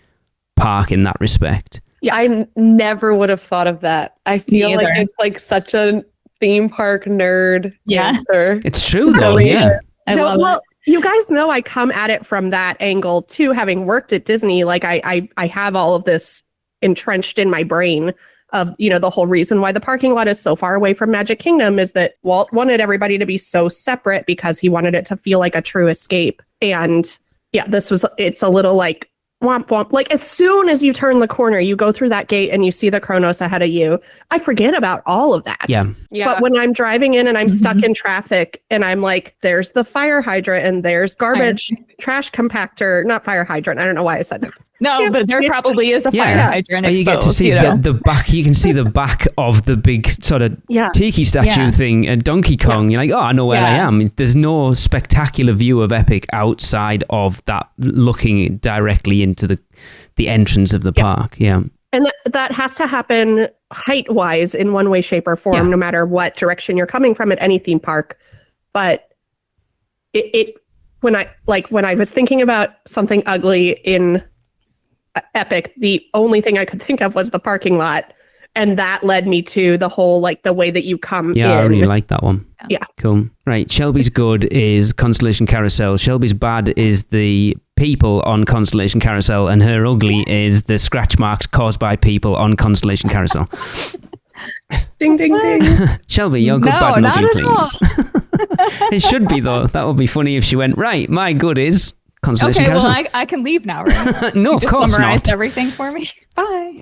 park in that respect. Yeah, I never would have thought of that. I feel like it's like such a theme park nerd answer. It's true, though. I love it. You guys know I come at it from that angle, too, having worked at Disney. Like, I have all of this entrenched in my brain of, the whole reason why the parking lot is so far away from Magic Kingdom is that Walt wanted everybody to be so separate because he wanted it to feel like a true escape. And yeah, it's a little like womp womp. Like as soon as you turn the corner, you go through that gate and you see the Kronos ahead of you. I forget about all of that. Yeah. But when I'm driving in and I'm stuck in traffic and I'm like, there's the fire hydrant and there's garbage trash compactor, not fire hydrant. I don't know why I said that. No, but there probably is a fire hydrant exposed. You get to see the back. You can see the back of the big sort of tiki statue thing at Donkey Kong. You're like, oh, I know where I am. There's no spectacular view of Epic outside of that, looking directly into the entrance of the park. Yeah. And that has to happen height-wise in one way, shape, or form, no matter what direction you're coming from at any theme park. But when I was thinking about something ugly in Epic, the only thing I could think of was the parking lot, and that led me to the whole the way that you come in. Yeah, I really like that one. Yeah, cool. Right, Shelby's good is Constellation Carousel. Shelby's bad is the people on Constellation Carousel, and her ugly is the scratch marks caused by people on Constellation Carousel. Ding ding ding. Shelby, you're good, bad, and ugly, please. It should be though. That would be funny if she went right. My good is Constellation Carousel. Well, I can leave now, right? No, of course summarized not. Everything for me. Bye.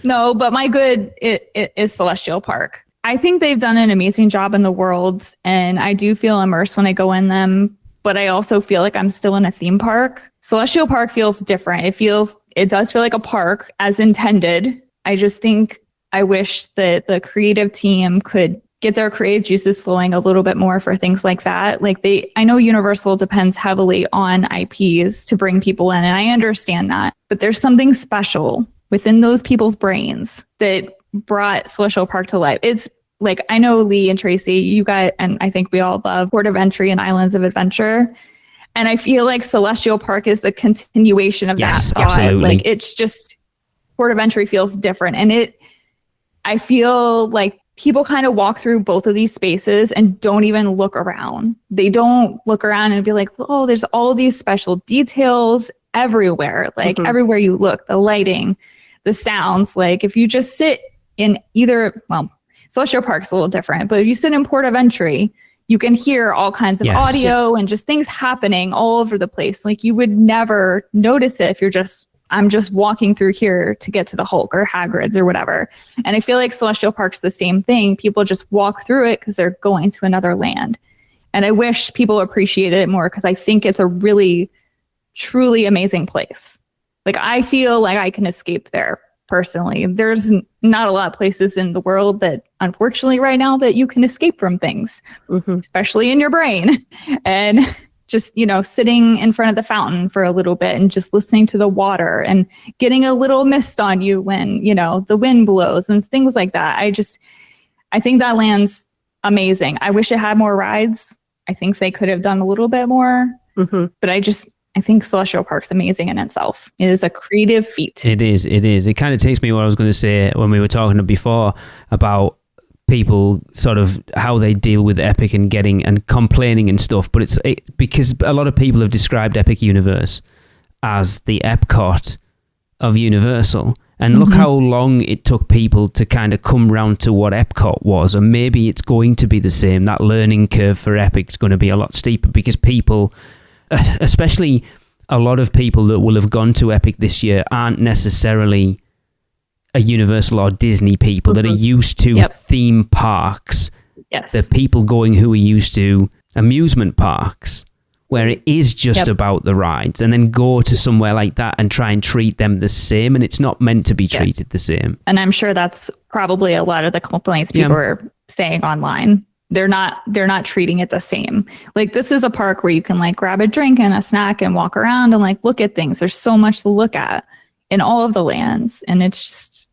No, but my good is Celestial Park. I think they've done an amazing job in the worlds, and I do feel immersed when I go in them, but I also feel like I'm still in a theme park. Celestial Park feels different. It does feel like a park as intended. I just think I wish that the creative team could get their creative juices flowing a little bit more for things like that. I know Universal depends heavily on IPs to bring people in, and I understand that, but there's something special within those people's brains that brought Celestial Park to life. It's like, I know Lee and Tracy, you guys, and I think we all love Port of Entry and Islands of Adventure. And I feel like Celestial Park is the continuation of that. Absolutely. It's just, Port of Entry feels different. And I feel like people kind of walk through both of these spaces and don't even look around. They don't look around and be like, oh, there's all these special details everywhere. Everywhere you look, the lighting, the sounds. If you just sit in Celestial Park's a little different, but if you sit in Port of Entry, you can hear all kinds of audio and just things happening all over the place. You would never notice it if I'm just walking through here to get to the Hulk or Hagrid's or whatever. And I feel like Celestial Park's the same thing. People just walk through it because they're going to another land. And I wish people appreciated it more because I think it's a really, truly amazing place. I feel like I can escape there personally. There's not a lot of places in the world that, unfortunately, right now that you can escape from things, especially in your brain. And just, sitting in front of the fountain for a little bit and just listening to the water and getting a little mist on you when, the wind blows and things like that. I think that land's amazing. I wish it had more rides. I think they could have done a little bit more, but I think Celestial Park's amazing in itself. It is a creative feat. It is. It kind of takes me what I was going to say when we were talking before about people sort of how they deal with Epic and getting and complaining and stuff, but it's because a lot of people have described Epic Universe as the Epcot of Universal, and look how long it took people to kind of come round to what Epcot was, and maybe it's going to be the same. That learning curve for Epic's going to be a lot steeper because people, especially a lot of people that will have gone to Epic this year, aren't necessarily a Universal or Disney people that are used to theme parks. Yes. The people going who are used to amusement parks, where it is just about the rides, and then go to somewhere like that and try and treat them the same, and it's not meant to be treated the same. And I'm sure that's probably a lot of the complaints people are saying online. They're not treating it the same. This is a park where you can grab a drink and a snack and walk around and look at things. There's so much to look at in all of the lands. And it's just,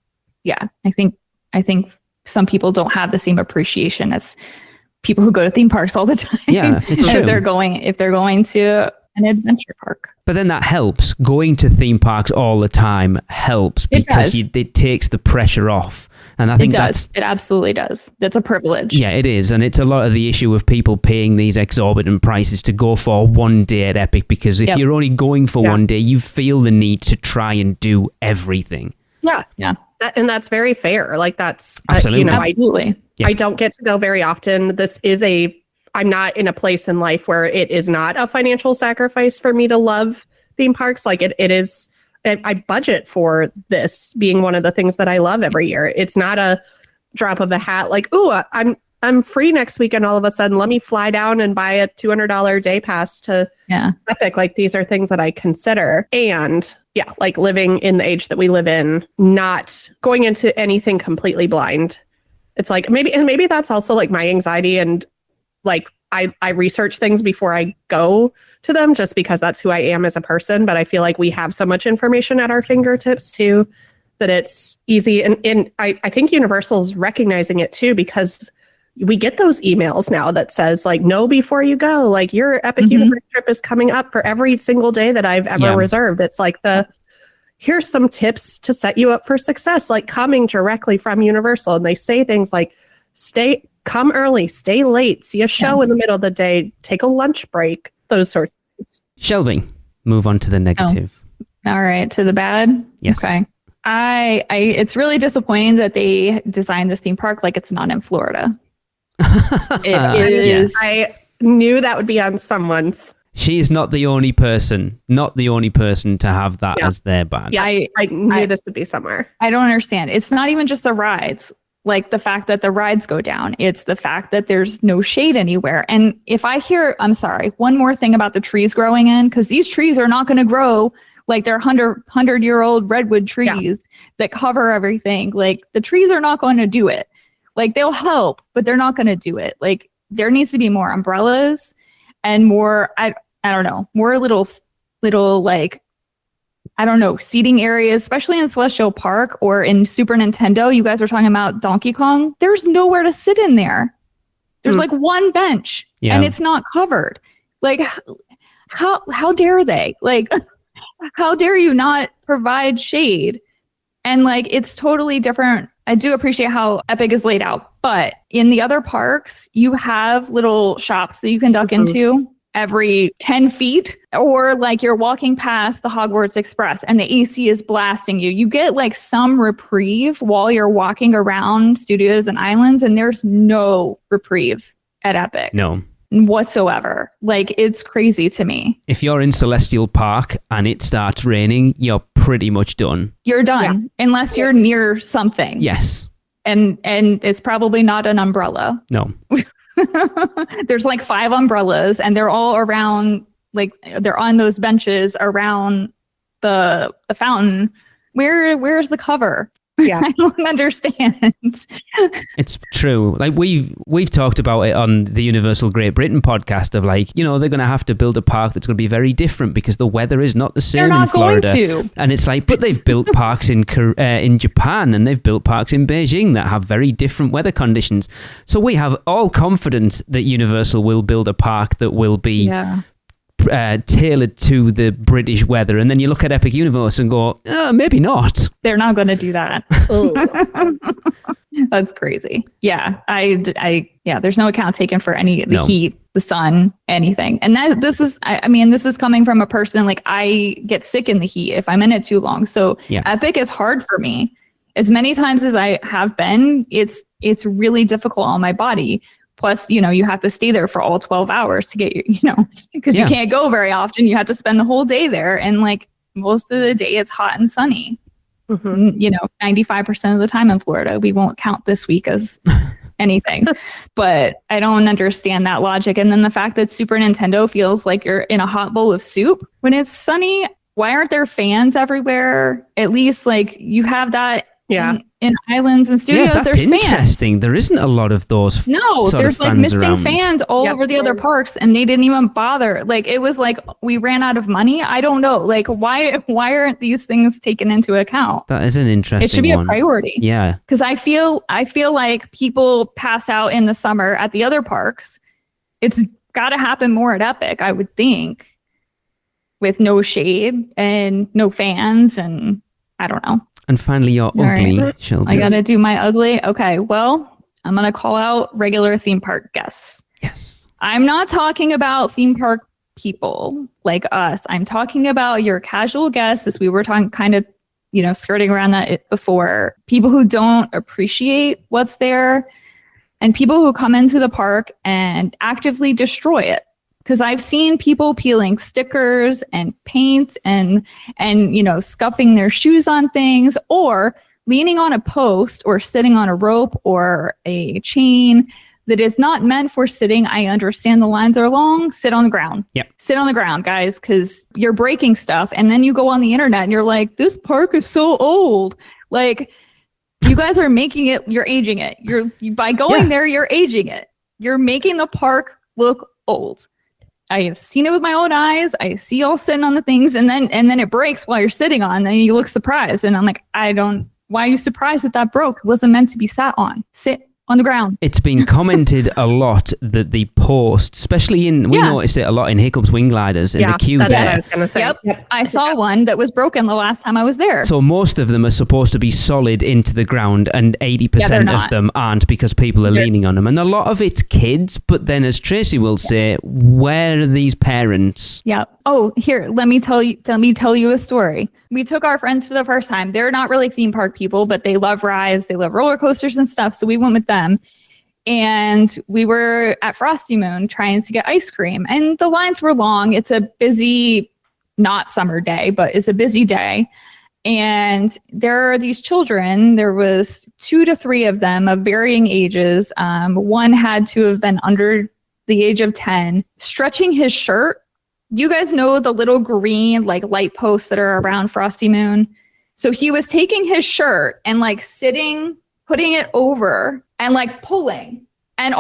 I think some people don't have the same appreciation as people who go to theme parks all the time. Yeah, it's true. If they're going to an adventure park. But then that helps. Going to theme parks all the time helps because it takes the pressure off. And I think it absolutely does. That's a privilege. Yeah, it is. And it's a lot of the issue of people paying these exorbitant prices to go for one day at Epic, because if you're only going for one day, you feel the need to try and do everything. Yeah. And that's very fair. Like that's, absolutely. Absolutely. I don't get to go very often. I'm not in a place in life where it is not a financial sacrifice for me to love theme parks. Like it is, I budget for this being one of the things that I love every year. It's not a drop of a hat. Like, ooh, I'm free next week, and all of a sudden, let me fly down and buy a $200 day pass to Epic. Like these are things that I consider. And yeah, like living in the age that we live in, not going into anything completely blind. It's like maybe that's also like my anxiety, and like I research things before I go to them just because that's who I am as a person. But I feel like we have so much information at our fingertips too, that it's easy. And I think Universal's recognizing it too, because we get those emails now that says like, know before you go, like your Epic Universe trip is coming up for every single day that I've ever reserved. It's like here's some tips to set you up for success, like coming directly from Universal. And they say things like, come early, stay late, see a show in the middle of the day, take a lunch break, those sorts of things. Shelby, move on to the negative. All right, to the bad? Yes. Okay. It's really disappointing that they designed this theme park like it's not in Florida. It is. I knew that would be on someone's. She's not the only person to have that as their bad. Yeah, I knew this would be somewhere. I don't understand. It's not even just the rides. Like the fact that the rides go down. It's the fact that there's no shade anywhere. And if I hear, I'm sorry, one more thing about the trees growing in, because these trees are not going to grow like they're 100-year-old redwood trees that cover everything. Like the trees are not going to do it. Like they'll help, but they're not going to do it. Like there needs to be more umbrellas and more, I don't know, more little like, I don't know, seating areas, especially in Celestial Park or in Super Nintendo. You guys are talking about Donkey Kong. There's nowhere to sit in there. There's like one bench and it's not covered. Like how dare they? Like how dare you not provide shade? And like, it's totally different. I do appreciate how Epic is laid out, but in the other parks, you have little shops that you can duck into every 10 feet, or like you're walking past the Hogwarts Express and the AC is blasting you. You get like some reprieve while you're walking around studios and islands, and there's no reprieve at Epic. No. Whatsoever. Like it's crazy to me. If you're in Celestial Park and it starts raining, you're pretty much done. You're done unless you're near something. Yes. And it's probably not an umbrella. No. There's like 5 umbrellas and they're all around, like they're on those benches around the fountain. Where's the cover? Yeah. I don't understand. It's true. Like we've talked about it on the Universal Great Britain podcast of like, you know, they're going to have to build a park that's going to be very different because the weather is not the same in Florida. And it's like, but they've built parks in Japan and they've built parks in Beijing that have very different weather conditions. So we have all confidence that Universal will build a park that will be tailored to the British weather, and then you look at Epic Universe and go, maybe not. They're not going to do that. That's crazy. Yeah, there's no account taken for the heat, the sun, anything. And this is coming from a person, like I get sick in the heat if I'm in it too long. So Epic is hard for me. As many times as I have been, it's really difficult on my body. Plus, you know, you have to stay there for all 12 hours to get because you can't go very often. You have to spend the whole day there. And like most of the day it's hot and sunny, 95% of the time in Florida. We won't count this week as anything, but I don't understand that logic. And then the fact that Super Nintendo feels like you're in a hot bowl of soup when it's sunny. Why aren't there fans everywhere? At least like you have that in islands and studios. Yeah, that's interesting. Fans. There isn't a lot of those. No, there's like misting fans all over the other parks, and they didn't even bother. Like it was like we ran out of money. I don't know. Like why aren't these things taken into account? That is an interesting. It should be a priority. Yeah, because I feel like people pass out in the summer at the other parks. It's got to happen more at Epic, I would think, with no shade and no fans, and I don't know. And finally, your ugly, Shelby. I gotta do my ugly. Okay, well, I'm gonna call out regular theme park guests. Yes. I'm not talking about theme park people like us. I'm talking about your casual guests, as we were talking, kind of skirting around that before. People who don't appreciate what's there, and people who come into the park and actively destroy it. Because I've seen people peeling stickers and paint and scuffing their shoes on things, or leaning on a post or sitting on a rope or a chain that is not meant for sitting. I understand the lines are long. Sit on the ground. Yep. Sit on the ground, guys, because you're breaking stuff. And then you go on the internet and you're like, this park is so old. Like, you guys are making it, you're aging it. By going there, you're aging it. You're making the park look old. I have seen it with my own eyes. I see y'all sitting on the things, and then it breaks while you're sitting on, and you look surprised. And I'm like, why are you surprised that broke? It wasn't meant to be sat on. Sit on the ground. It's been commented a lot that the post, especially we noticed it a lot in Hiccup's Wing Gliders in the queue that's there. what I was gonna say. Yep. I saw one that was broken the last time I was there. So most of them are supposed to be solid into the ground, and 80% of them aren't, because people are leaning on them. And a lot of it's kids, but then, as Tracy will say, where are these parents? Yep. Oh, here, let me tell you a story. We took our friends for the first time. They're not really theme park people, but they love rides. They love roller coasters and stuff. So we went with them. And we were at Frosty Moon trying to get ice cream. And the lines were long. It's a busy, not summer day, but it's a busy day. And there are these children. There was 2 to 3 of them of varying ages. One had to have been under the age of 10, stretching his shirt. You guys know the little green light posts that are around Frosty Moon? So he was taking his shirt and sitting, putting it over and pulling, and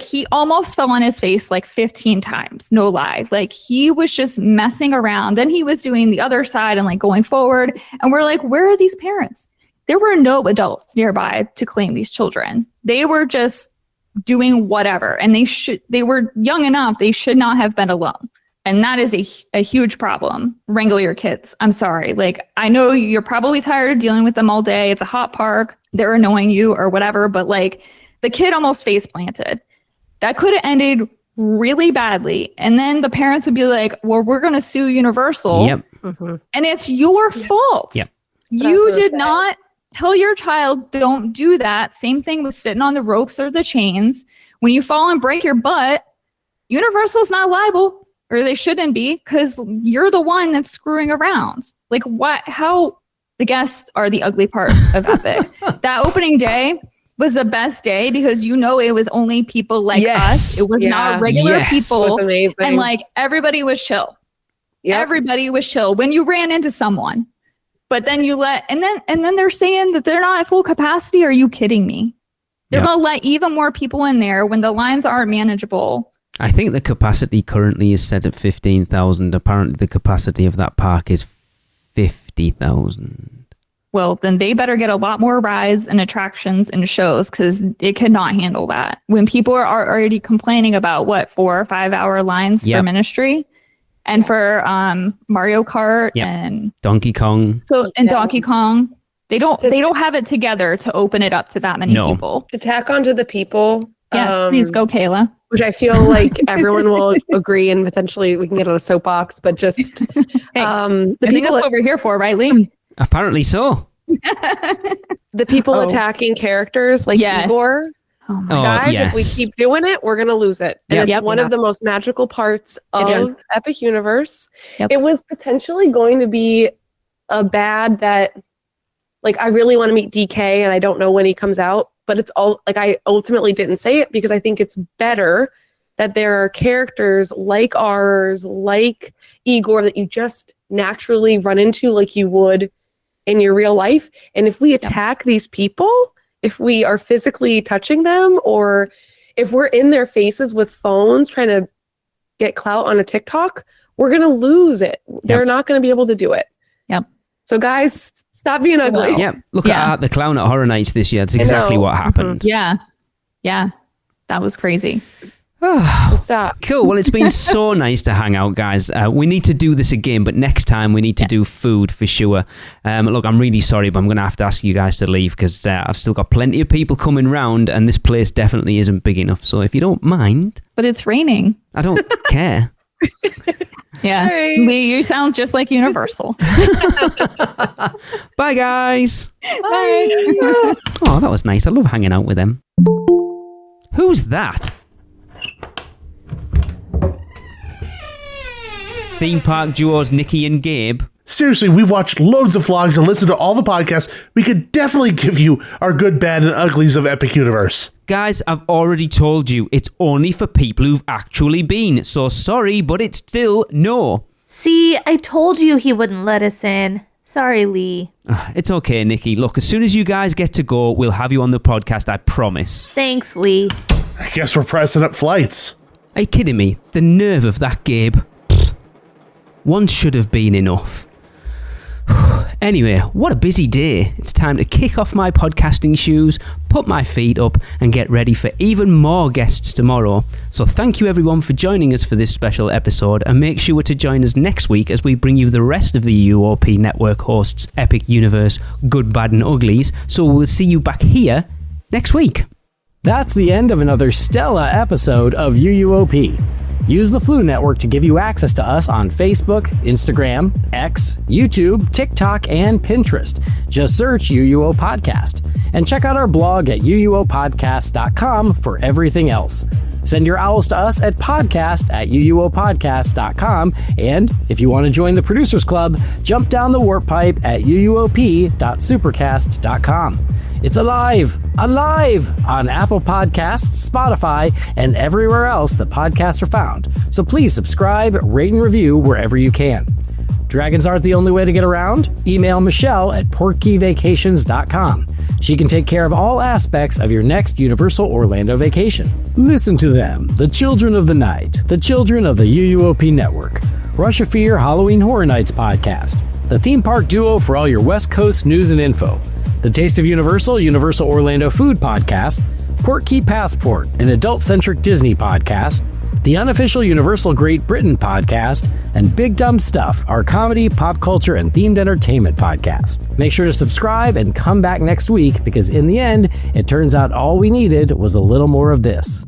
he almost fell on his face 15 times. No lie. He was just messing around. Then he was doing the other side and going forward. And we're like, where are these parents? There were no adults nearby to claim these children. They were just doing whatever. And they were young enough. They should not have been alone. And that is a huge problem. Wrangle your kids. I'm sorry. I know you're probably tired of dealing with them all day. It's a hot park. They're annoying you or whatever. But the kid almost face planted. That could have ended really badly. And then the parents would be like, well, we're going to sue Universal. Yep. Mm-hmm. And it's your fault. Yep. You did not tell your child, don't do that. Same thing with sitting on the ropes or the chains. When you fall and break your butt, Universal's not liable. Or they shouldn't be, because you're the one that's screwing around. How the guests are the ugly part of Epic. That opening day was the best day because it was only people like us. It was not regular people. It was amazing. And everybody was chill. Yep. Everybody was chill when you ran into someone. But then and then they're saying that they're not at full capacity. Are you kidding me? They're gonna let even more people in there when the lines aren't manageable. I think the capacity currently is set at 15,000. Apparently the capacity of that park is 50,000. Well, then they better get a lot more rides and attractions and shows, because it cannot handle that. When people are already complaining about 4 or 5 hour lines for Ministry and for Mario Kart and Donkey Kong. Donkey Kong, they don't have it together to open it up to that many people. To tack onto the people. Yes, please go, Kayla. Which I feel like everyone will agree, and potentially we can get on a soapbox, but just the people that's what we're here for, right, Lee? Apparently so. The people attacking characters like Igor. Oh my guys, if we keep doing it, we're gonna lose it. And it's one of the most magical parts of Epic Universe. Yep. It was potentially going to be a bad that I really want to meet DK and I don't know when he comes out. But it's all I ultimately didn't say it because I think it's better that there are characters like ours, like Igor, that you just naturally run into like you would in your real life. And if we attack these people, if we are physically touching them, or if we're in their faces with phones trying to get clout on a TikTok, we're going to lose it. They're not going to be able to do it. Yep. So guys, stop being ugly. Yeah, look at the clown at Horror Nights this year. That's exactly what happened. Mm-hmm. Yeah, that was crazy. So stop. Cool. Well, it's been so nice to hang out, guys. We need to do this again, but next time we need to do food for sure. Look, I'm really sorry, but I'm going to have to ask you guys to leave because I've still got plenty of people coming round, and this place definitely isn't big enough. So if you don't mind, but it's raining. I don't care. Yeah. Right. Lee, you sound just like Universal. Bye, guys. Bye. Oh, that was nice. I love hanging out with them. Who's that? Theme park duos Nikki and Gabe. Seriously, we've watched loads of vlogs and listened to all the podcasts. We could definitely give you our good, bad, and uglies of Epic Universe. Guys, I've already told you, it's only for people who've actually been. So sorry, but it's still no. See, I told you he wouldn't let us in. Sorry, Lee. It's okay, Nikki. Look, as soon as you guys get to go, we'll have you on the podcast, I promise. Thanks, Lee. I guess we're pressing up flights. Are you kidding me? The nerve of that, Gabe. One should have been enough. Anyway, what a busy day. It's time to kick off my podcasting shoes, put my feet up, and get ready for even more guests tomorrow. So thank you everyone for joining us for this special episode, and make sure to join us next week as we bring you the rest of the UUOP Network hosts' Epic Universe Good, Bad and Uglies. So we'll see you back here next week. That's the end of another stellar episode of UUOP. Use the Flu Network to give you access to us on Facebook, Instagram, X, YouTube, TikTok, and Pinterest. Just search UUO Podcast. And check out our blog at uuopodcast.com for everything else. Send your owls to us at podcast@uuopodcast.com. And if you want to join the Producers Club, jump down the warp pipe at uuop.supercast.com. It's alive on Apple Podcasts, Spotify, and everywhere else that podcasts are found. So please subscribe, rate, and review wherever you can. Dragons aren't the only way to get around. Email Michelle at portkeyvacations.com. She can take care of all aspects of your next Universal Orlando vacation. Listen to them, the children of the night, the children of the UUOP Network, Rush of Fear Halloween Horror Nights podcast, the theme park duo for all your West Coast news and info, the Taste of Universal, Universal Orlando Food Podcast, Port Key Passport, an adult-centric Disney podcast, the unofficial Universal Great Britain podcast, and Big Dumb Stuff, our comedy, pop culture, and themed entertainment podcast. Make sure to subscribe and come back next week, because in the end, it turns out all we needed was a little more of this.